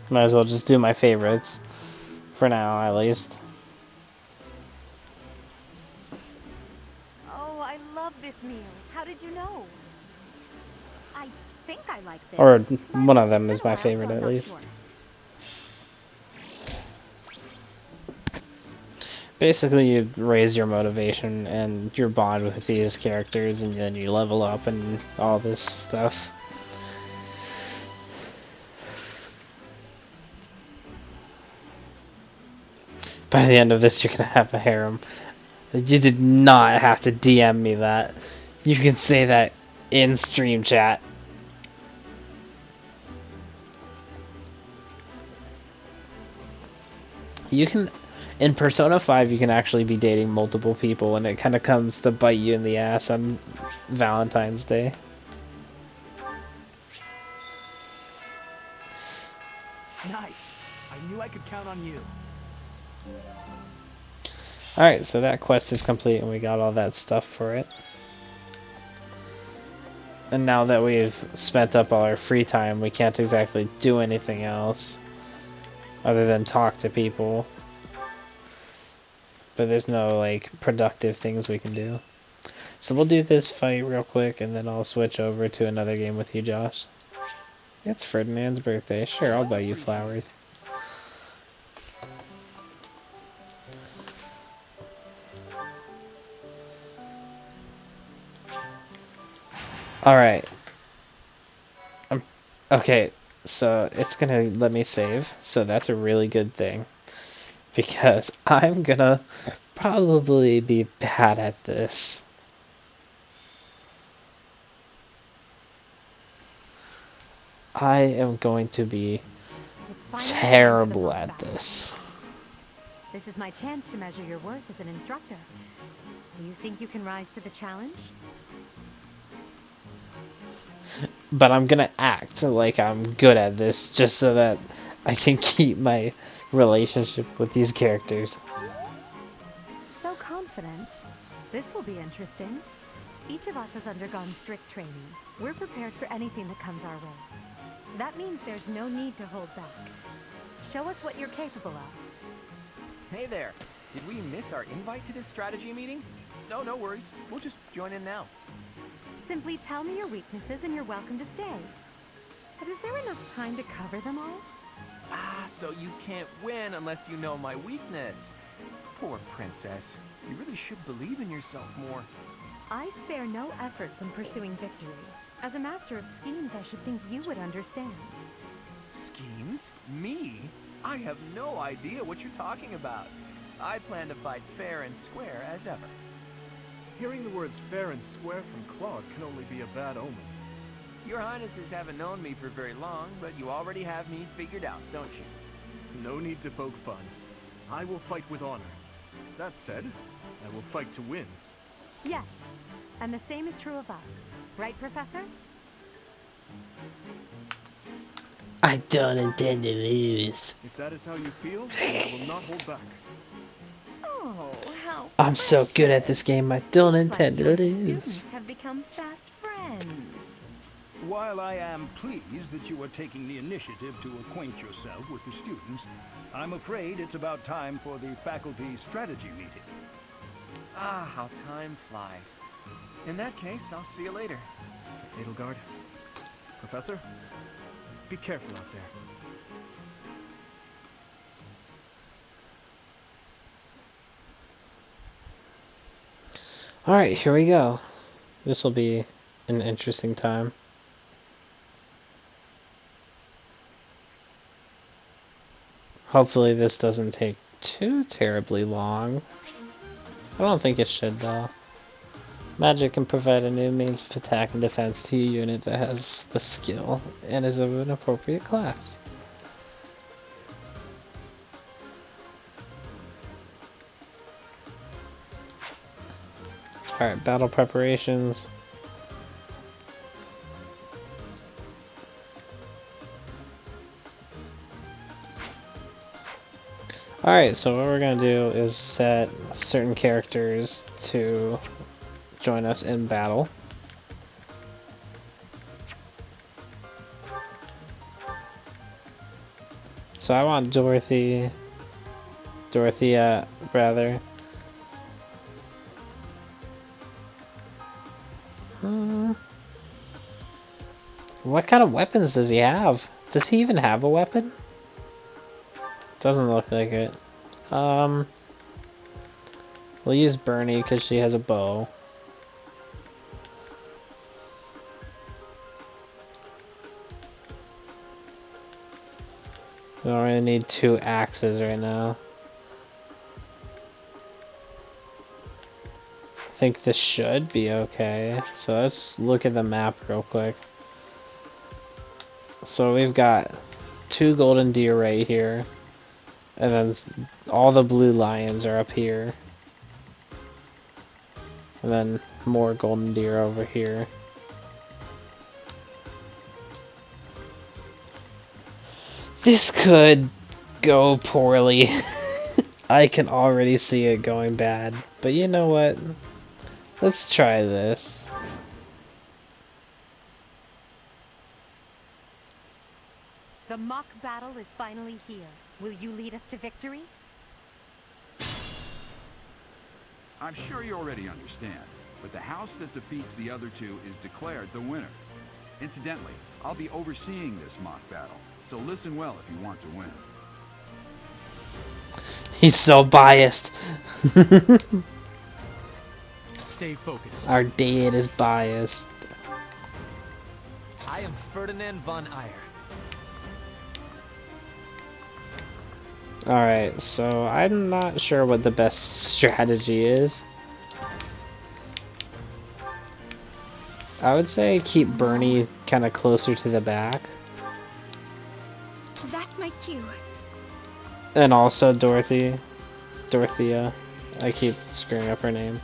Might as well just do my favorites. For now, at least. Oh, I love this meal. How did you know? I think I like this. Or but one of them it's is been a my while, favorite so I'm at not least. sure. Basically, you raise your motivation and your bond with these characters, and then you level up and all this stuff. By the end of this, you're gonna have a harem. You did not have to DM me that. You can say that in stream chat. You can, in Persona 5, you can actually be dating multiple people, and it kind of comes to bite you in the ass on Valentine's Day. Nice. I knew I could count on you. Alright, so that quest is complete, and we got all that stuff for it. And now that we've spent up all our free time, we can't exactly do anything else other than talk to people. But there's no, like, productive things we can do. So we'll do this fight real quick, and then I'll switch over to another game with you, Josh. It's Ferdinand's birthday. Sure, I'll buy you flowers. Alright. Okay, so it's gonna let me save, so that's a really good thing. Because I'm gonna probably be bad at this. I am going to be It's finally time for the terrible mock at battle. this. This is my chance to measure your worth as an instructor. Do you think you can rise to the challenge? But I'm gonna act like I'm good at this just so that I can keep my relationship with these characters. So confident. This will be interesting. Each of us has undergone strict training. We're prepared for anything that comes our way. That means there's no need to hold back. Show us what you're capable of. Hey there. Did we miss our invite to this strategy meeting? No, no worries. We'll just join in now. Simply tell me your weaknesses and you're welcome to stay. But is there enough time to cover them all? Ah, so you can't win unless you know my weakness. Poor princess. You really should believe in yourself more. I spare no effort when pursuing victory. As a master of schemes, I should think you would understand. Schemes? Me? I have no idea what you're talking about. I plan to fight fair and square as ever. Hearing the words fair and square from Claude can only be a bad omen. Your Highnesses haven't known me for very long, but you already have me figured out, don't you? No need to poke fun. I will fight with honor. That said, I will fight to win. Yes, and the same is true of us. Right, Professor? I don't intend to lose. If that is how you feel, then I will not hold back. Oh, how I'm so good at this game, I don't Looks intend like to you and the lose. students have become fast friends. While I am pleased that you are taking the initiative to acquaint yourself with the students, I'm afraid it's about time for the faculty strategy meeting. Ah, how time flies. In that case, I'll see you later. Edelgard, Professor, be careful out there. Alright, here we go. This will be an interesting time. Hopefully this doesn't take too terribly long. I don't think it should though. Magic can provide a new means of attack and defense to a unit that has the skill and is of an appropriate class. Alright, battle preparations. Alright, so what we're going to do is set certain characters to join us in battle. So I want Dorothea, rather. What kind of weapons does he have? Does he even have a weapon? Doesn't look like it. We'll use Bernie because she has a bow. We don't really need 2 axes right now. I think this should be okay. So let's look at the map real quick. So we've got 2 golden deer right here. And then all the blue lions are up here. And then more golden deer over here. This could go poorly. I can already see it going bad. But you know what? Let's try this. The mock battle is finally here. Will you lead us to victory? I'm sure you already understand, but the house that defeats the other 2 is declared the winner. Incidentally, I'll be overseeing this mock battle, so listen well if you want to win. He's so biased. Stay focused. Our dad is biased. I am Ferdinand von Eyre. Alright, so I'm not sure what the best strategy is. I would say keep Bernie kind of closer to the back. That's my cue. And also Dorothea. I keep screwing up her name.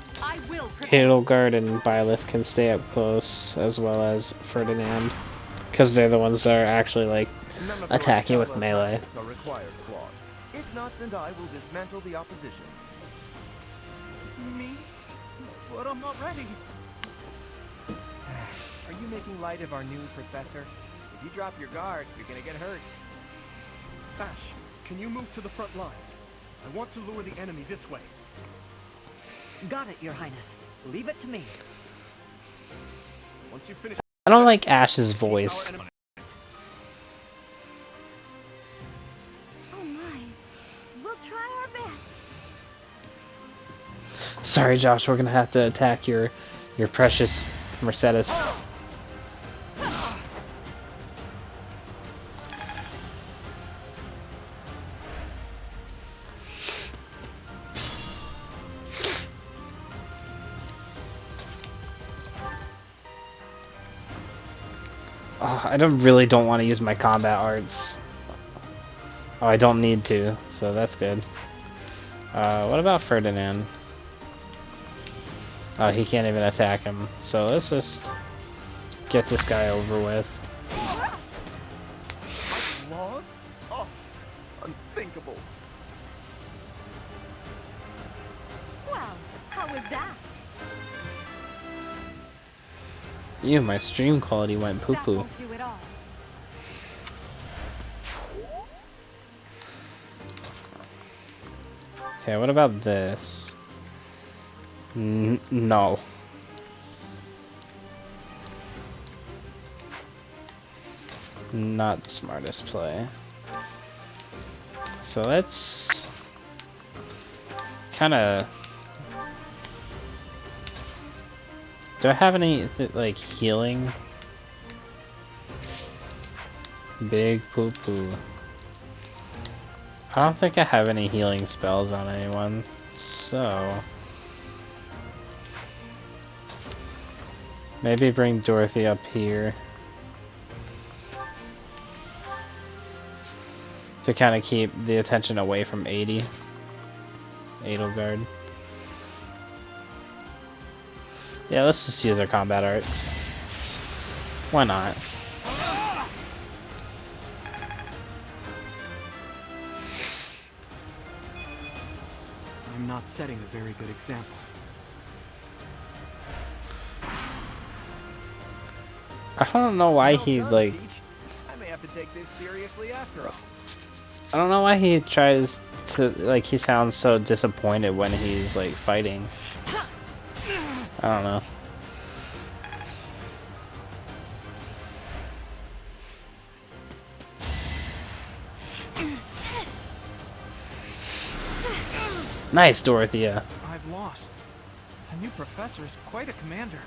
Hildegard and Byleth can stay up close, as well as Ferdinand. Because they're the ones that are actually, like, attacking with melee. Are required, Claude. Ignatz and I will dismantle the opposition. Me? But I'm not ready. Are you making light of our new professor? If you drop your guard, you're gonna get hurt. Ash, can you move to the front lines? I want to lure the enemy this way. Got it, Your Highness. Leave it to me. Once you finish... I don't like Ash's voice. Oh my. We'll try our best. Sorry, Josh, we're gonna have to attack your precious Mercedes. I really don't want to use my combat arts. Oh, I don't need to, so that's good. What about Ferdinand? Oh, he can't even attack him. So let's just get this guy over with. Lost? Oh, unthinkable. Well, how was that? Ew, my stream quality went poo-poo. Won't do it all. Okay, what about this? No. Not the smartest play. So let's kind of Do I have any, like, healing? Big poo-poo. I don't think I have any healing spells on anyone, so... maybe bring Dorothy up here. To kind of keep the attention away from 80. Edelgard. Yeah, let's just use our combat arts. Why not? I'm not setting a very good example. I don't know why Well he, done, like... Teach. I may have to take this seriously after all. I don't know why he tries to, like, he sounds so disappointed when he's, like, fighting. I don't know. Nice, Dorothea. I've lost. The new professor is quite a commander.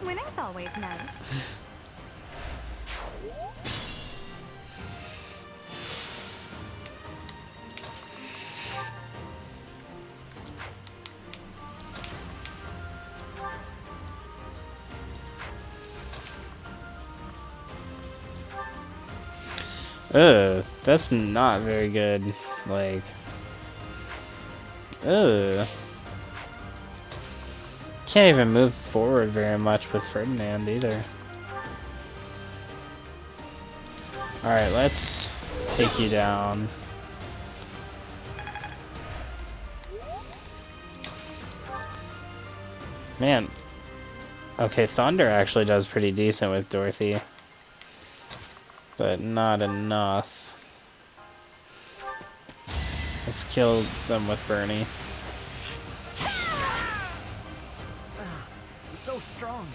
Winning's always nice. Ugh, that's not very good. Like, ugh. Can't even move forward very much with Ferdinand either. Alright, let's take you down. Man. Okay, Thunder actually does pretty decent with Dorothy. But not enough. Let's kill them with Bernie. So strong.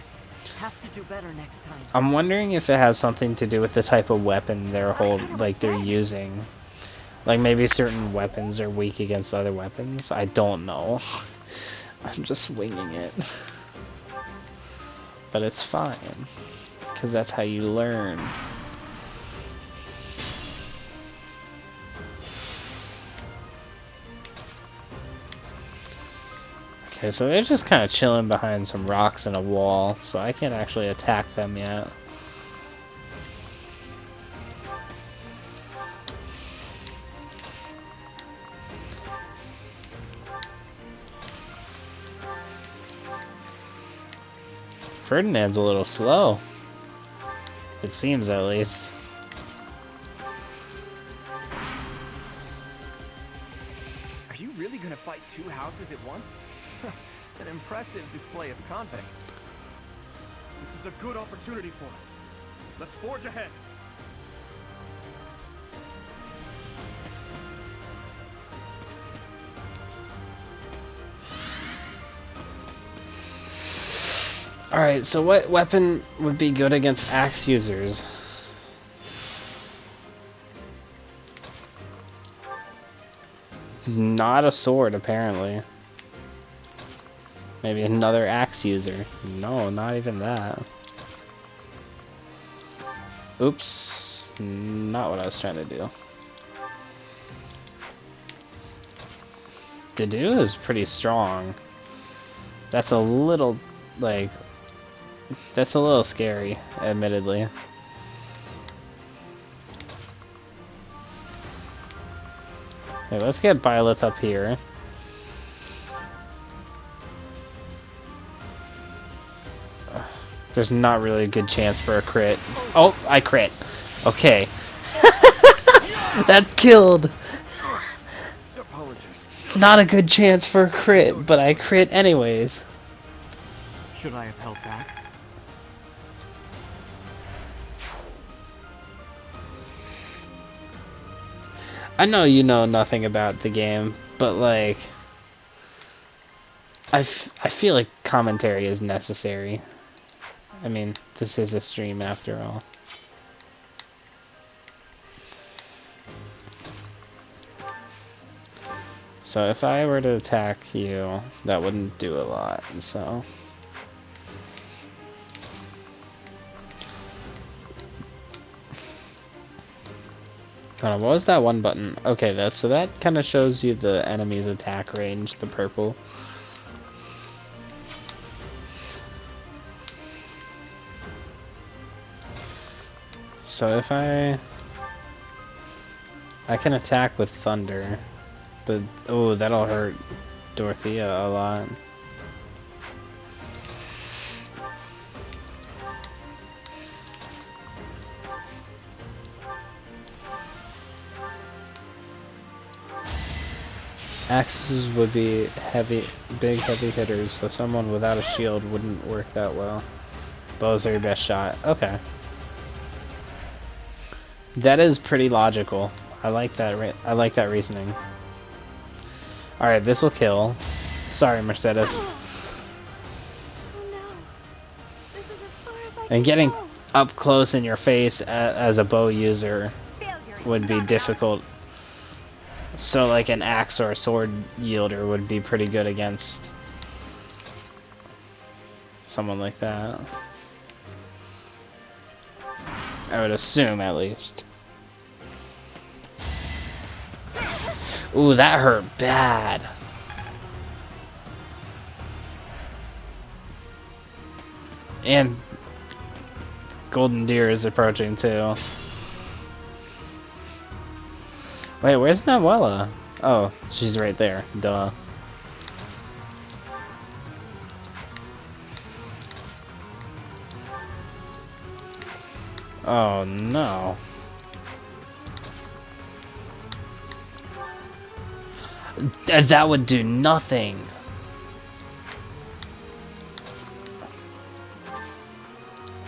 Have to do better next time. I'm wondering if it has something to do with the type of weapon they're using. Like maybe certain weapons are weak against other weapons. I don't know. I'm just winging it. But it's fine. Because that's how you learn. Okay, so they're just kind of chilling behind some rocks and a wall, so I can't actually attack them yet. Ferdinand's a little slow. It seems, at least. Are you really gonna fight two houses at once? An impressive display of confidence. This is a good opportunity for us. Let's forge ahead. Alright, so what weapon would be good against axe users? Not a sword, apparently. Maybe another axe user. No, not even that. Oops. Not what I was trying to do. Dedue is pretty strong. That's a little, like... that's a little scary, admittedly. Okay, let's get Byleth up here. There's not really a good chance for a crit. Oh, I crit. Okay. That killed. Not a good chance for a crit, but I crit anyways. Should I have held back? I know you know nothing about the game, but like... I feel like commentary is necessary. I mean, this is a stream after all. So if I were to attack you, that wouldn't do a lot, so... Hold on, what was that one button? Okay, so that kind of shows you the enemy's attack range, the purple. So if I can attack with thunder, but oh, that'll hurt Dorothea a lot. Axes would be big heavy hitters, so someone without a shield wouldn't work that well. Bows are your best shot. Okay. That is pretty logical. I like that. I like that reasoning. All right, this will kill. Sorry, Mercedes. And getting up close in your face as a bow user would be difficult. So, like an axe or a sword yielder would be pretty good against someone like that. I would assume, at least. Ooh, that hurt bad. And Golden Deer is approaching too. Wait, where's Manuela? Oh, she's right there. Duh. Oh no. That would do nothing.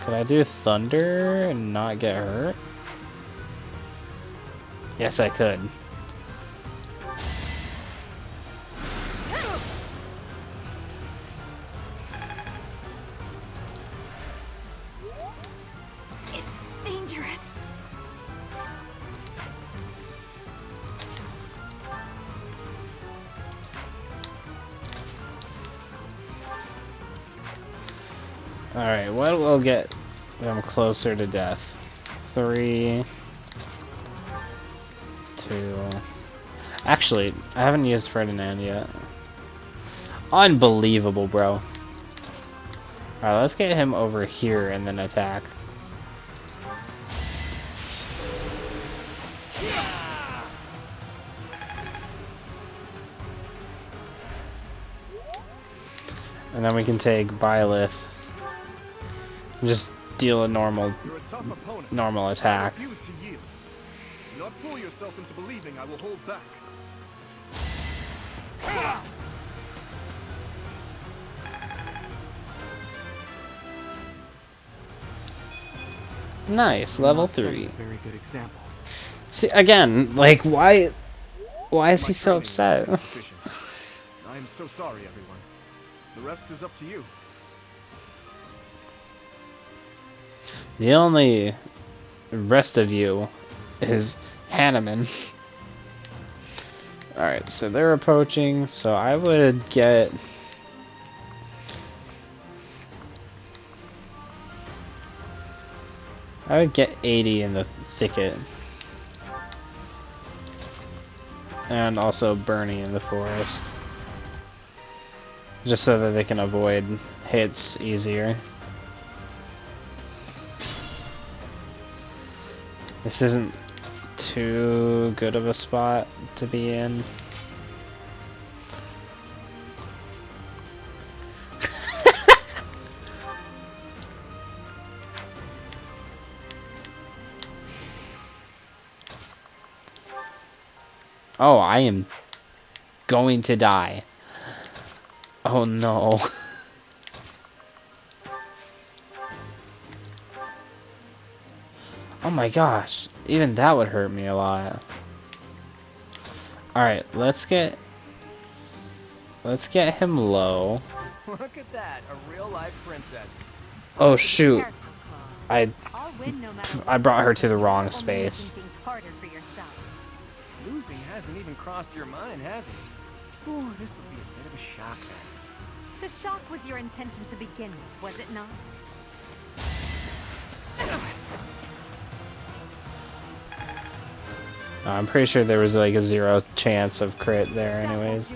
Could I do thunder and not get hurt? Yes, I could. It's dangerous. Alright, what will get them closer to death? 3, 2... Actually, I haven't used Ferdinand yet. Unbelievable, bro. Alright, let's get him over here and then attack. And then we can take Byleth. Just deal a normal attack. Refuse to yield. Do not fool yourself into believing I will hold back. Nice, level 3. Very good example. See, again, like, why is he so upset? I am so sorry, everyone. The rest is up to you. The only rest of you is Hanneman. Alright, so they're approaching, so I would get... I would get 80 in the thicket. And also Bernie in the forest. Just so that they can avoid hits easier. This isn't too good of a spot to be in. Oh, I am going to die. Oh no. Oh my gosh, even that would hurt me a lot. Alright, let's get him low. Look at that, a real-life princess. Oh shoot. I brought her to the wrong space. Losing hasn't even crossed your mind, has it? Ooh, this will be a bit of a shock then. To shock was your intention to begin with, was it not? I'm pretty sure there was like a 0 chance of crit there anyways.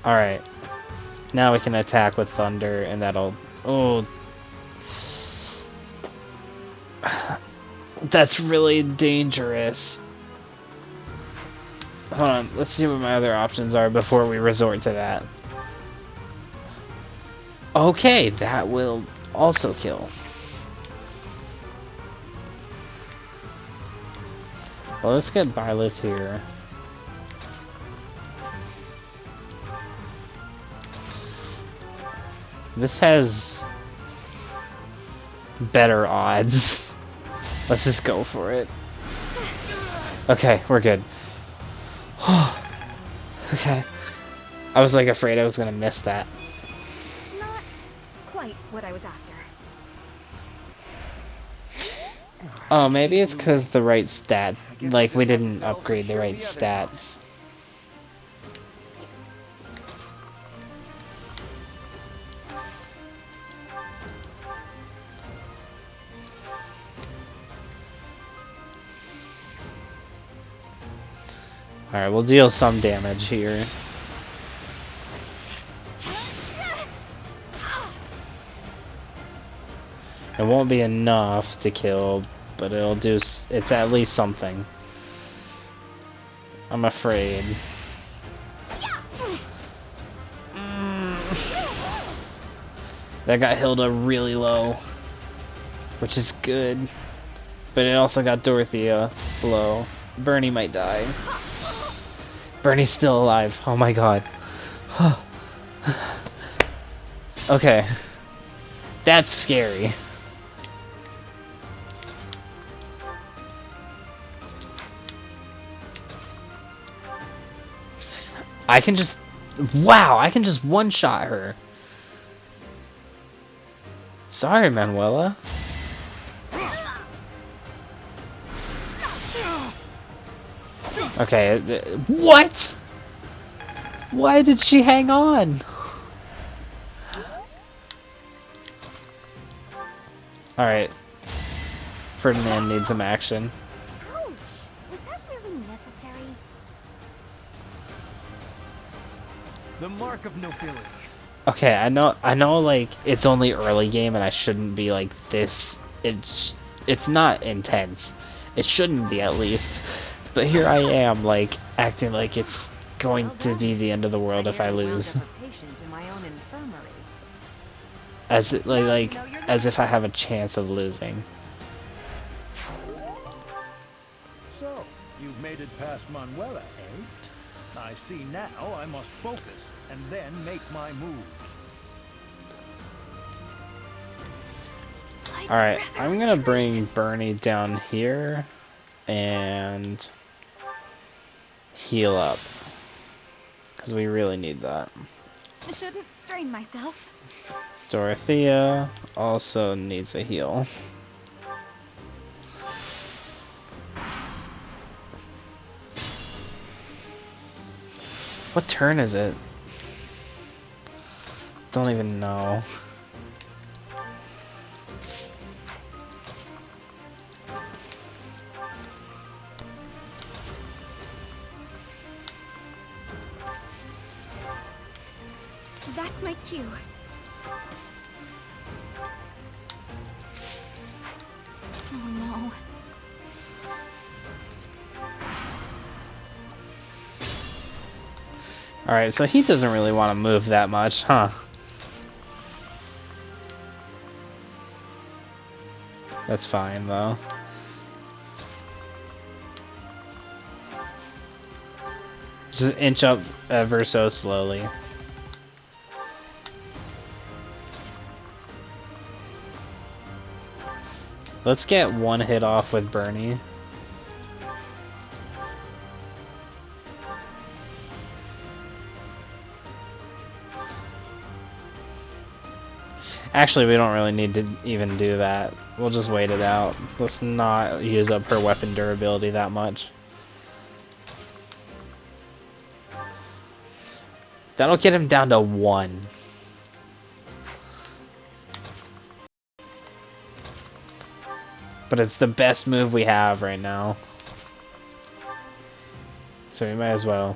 Alright. Now we can attack with thunder and that'll... Oh. That's really dangerous. Hold on, let's see what my other options are before we resort to that. Okay, that will also kill. Well, let's get Byleth here. This has better odds. Let's just go for it. Okay, we're good. Okay. I was like afraid I was gonna miss that. Not quite what I was after. Oh, maybe it's because the right stat. Like, we didn't upgrade the right stats. Alright, we'll deal some damage here. It won't be enough to kill, but it'll do. It's at least something. I'm afraid. That got Hilda really low, which is good. But it also got Dorothea low. Bernie might die. Bernie's still alive. Oh my god. Okay. That's scary. I can just... Wow, I can just one-shot her. Sorry, Manuela. Okay, what? Why did she hang on? Alright. Ferdinand needs some action. Ouch! Was that really necessary? The mark of nobility. Okay, I know like it's only early game and I shouldn't be like this. It's not intense. It shouldn't be, at least. But here I am, like acting like it's going to be the end of the world if I lose. As it, like as if I have a chance of losing. So, you've made it past Manuela, eh? I see now I must focus, and then make my move. Alright, I'm gonna bring Bernie down here and heal up. Because we really need that. I shouldn't strain myself. Dorothea also needs a heal. What turn is it? Don't even know. That's my cue. Oh no. Alright, so he doesn't really want to move that much, huh? That's fine, though. Just inch up ever so slowly. Let's get one hit off with Bernie. Actually, we don't really need to even do that. We'll just wait it out. Let's not use up her weapon durability that much. That'll get him down to 1. But it's the best move we have right now. So we might as well.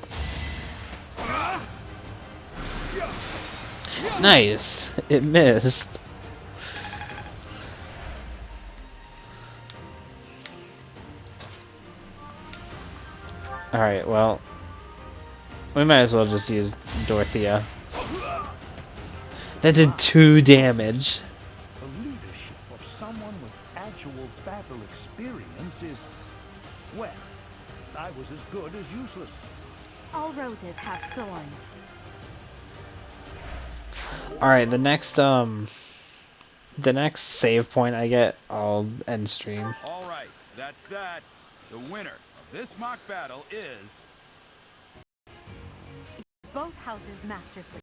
Nice! It missed. Alright, well. We might as well just use Dorothea. That did 2 damage. The leadership of someone with actual battle experience is, well, I was as good as useless. All roses have thorns. Alright, the next save point I get, I'll end stream. All right, that's that. The winner of this mock battle is... Both houses masterfully.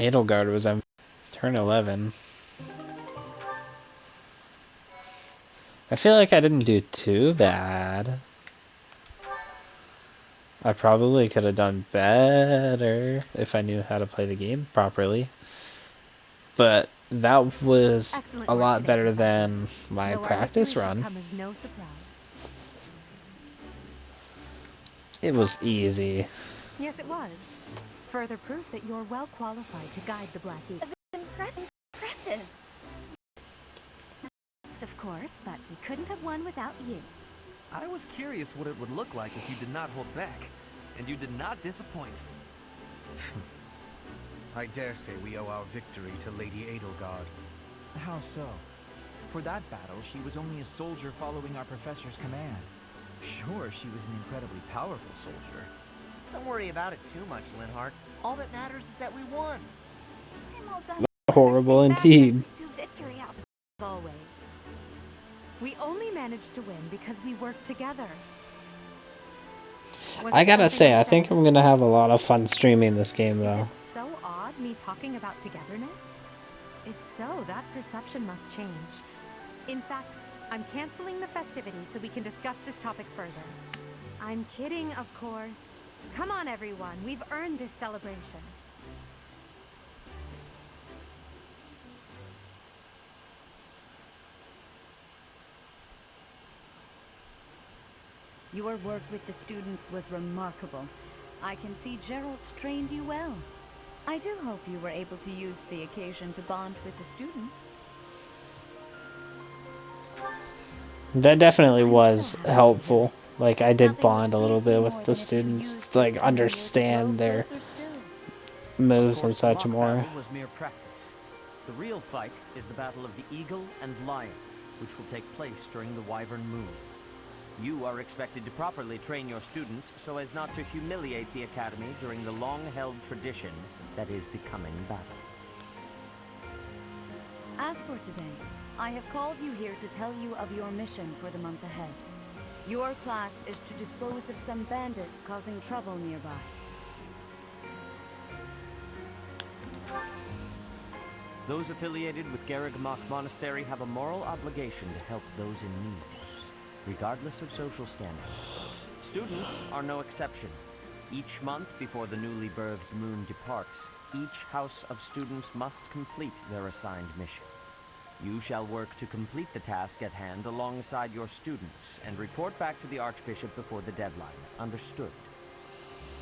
Edelgard was on turn 11. I feel like I didn't do too bad. I probably could have done better if I knew how to play the game properly. But that was Excellent a work lot today, better Professor. than my Though our practice victory should run. come as no surprise. It was easy. Yes, it was. Further proof that you're well qualified to guide the Black Eagle. Impressive. Of course, but we couldn't have won without you. I was curious what it would look like if you did not hold back, and you did not disappoint. I dare say we owe our victory to Lady Edelgard. How so? For that battle, she was only a soldier following our professor's command. Sure, she was an incredibly powerful soldier. Don't worry about it too much, Linhart. All that matters is that we won. I'm all done. Horrible indeed. Pursue victory out. As always. We only managed to win because we worked together. Was I it gotta something say, I said? think I'm gonna have a lot of fun streaming this game Is though. it so odd, me talking about togetherness? If so, that perception must change. In fact, I'm canceling the festivities so we can discuss this topic further. I'm kidding, of course. Come on, everyone. We've earned this celebration. Your work with the students was remarkable. I can see Geralt trained you well. I do hope you were able to use the occasion to bond with the students. That definitely I'm was so happy to helpful. Like I did Nothing would bond a little please me bit more with than the if you students used to like this time of year to understand grow their closer still. moves Of and course, such the mock more. battle was mere practice. The real fight is the battle of the Eagle and Lion, which will take place during the Wyvern Moon. You are expected to properly train your students so as not to humiliate the Academy during the long-held tradition that is the coming battle. As for today, I have called you here to tell you of your mission for the month ahead. Your class is to dispose of some bandits causing trouble nearby. Those affiliated with Garrigmach Monastery have a moral obligation to help those in need, regardless of social standing. Students are no exception. Each month before the newly birthed moon departs, each house of students must complete their assigned mission. You shall work to complete the task at hand alongside your students and report back to the Archbishop before the deadline. Understood?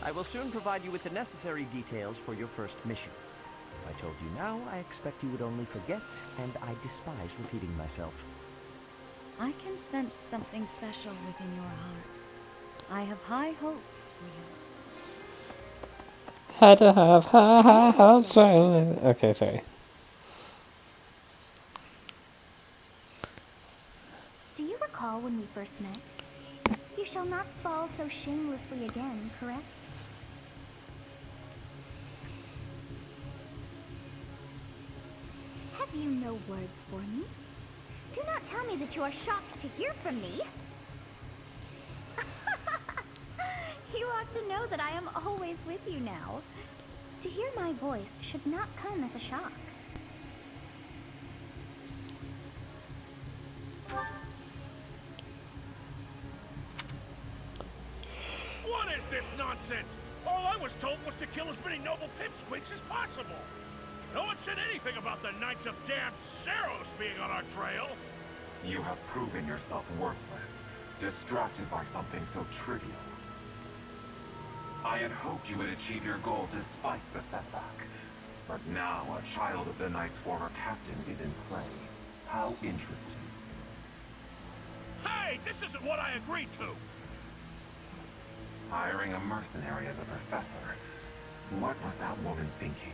I will soon provide you with the necessary details for your first mission. If I told you now, I expect you would only forget, and I despise repeating myself. I can sense something special within your heart. I have high hopes for you. Had to have high hopes. Okay, sorry. Do you recall when we first met? You shall not fall so shamelessly again, correct? Have you no words for me? Do not tell me that you are shocked to hear from me. You ought to know that I am always with you now. To hear my voice should not come as a shock. this nonsense? All I was told was to kill as many noble pipsqueaks as possible. No one said anything about the Knights of Damn Saros being on our trail. You have proven yourself worthless, distracted by something so trivial. I had hoped you would achieve your goal despite the setback. But now a child of the Knight's former captain is in play. How interesting. Hey, this isn't what I agreed to! Hiring a mercenary as a professor. What was that woman thinking?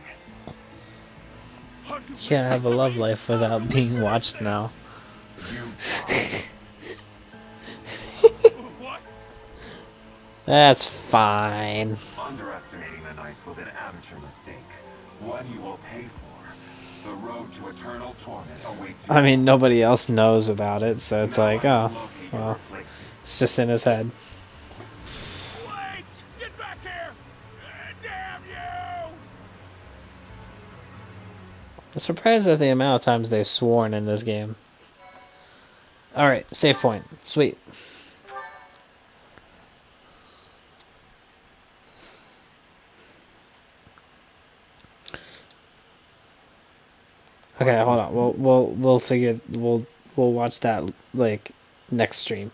You can't have a love life without being watched now. What? That's fine. Underestimating the Knights was an amateur mistake. One you will pay for. The road to eternal torment awaits you. I mean, nobody else knows about it, so it's like, oh, well, it's just in his head. Wait! Get back here! Damn you! I'm surprised at the amount of times they've sworn in this game. Alright, save point. Sweet. Okay, hold on. We'll watch that like next stream.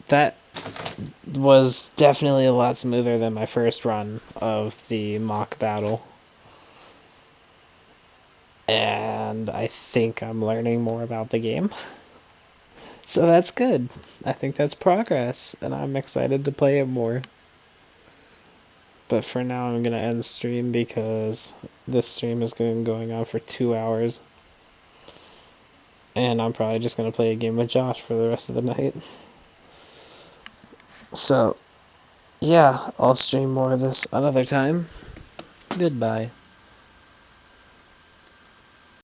That was definitely a lot smoother than my first run of the mock battle. And I think I'm learning more about the game. So that's good. I think that's progress, and I'm excited to play it more. But for now, I'm going to end the stream because this stream has been going on for 2 hours. And I'm probably just going to play a game with Josh for the rest of the night. So, yeah, I'll stream more of this another time. Goodbye.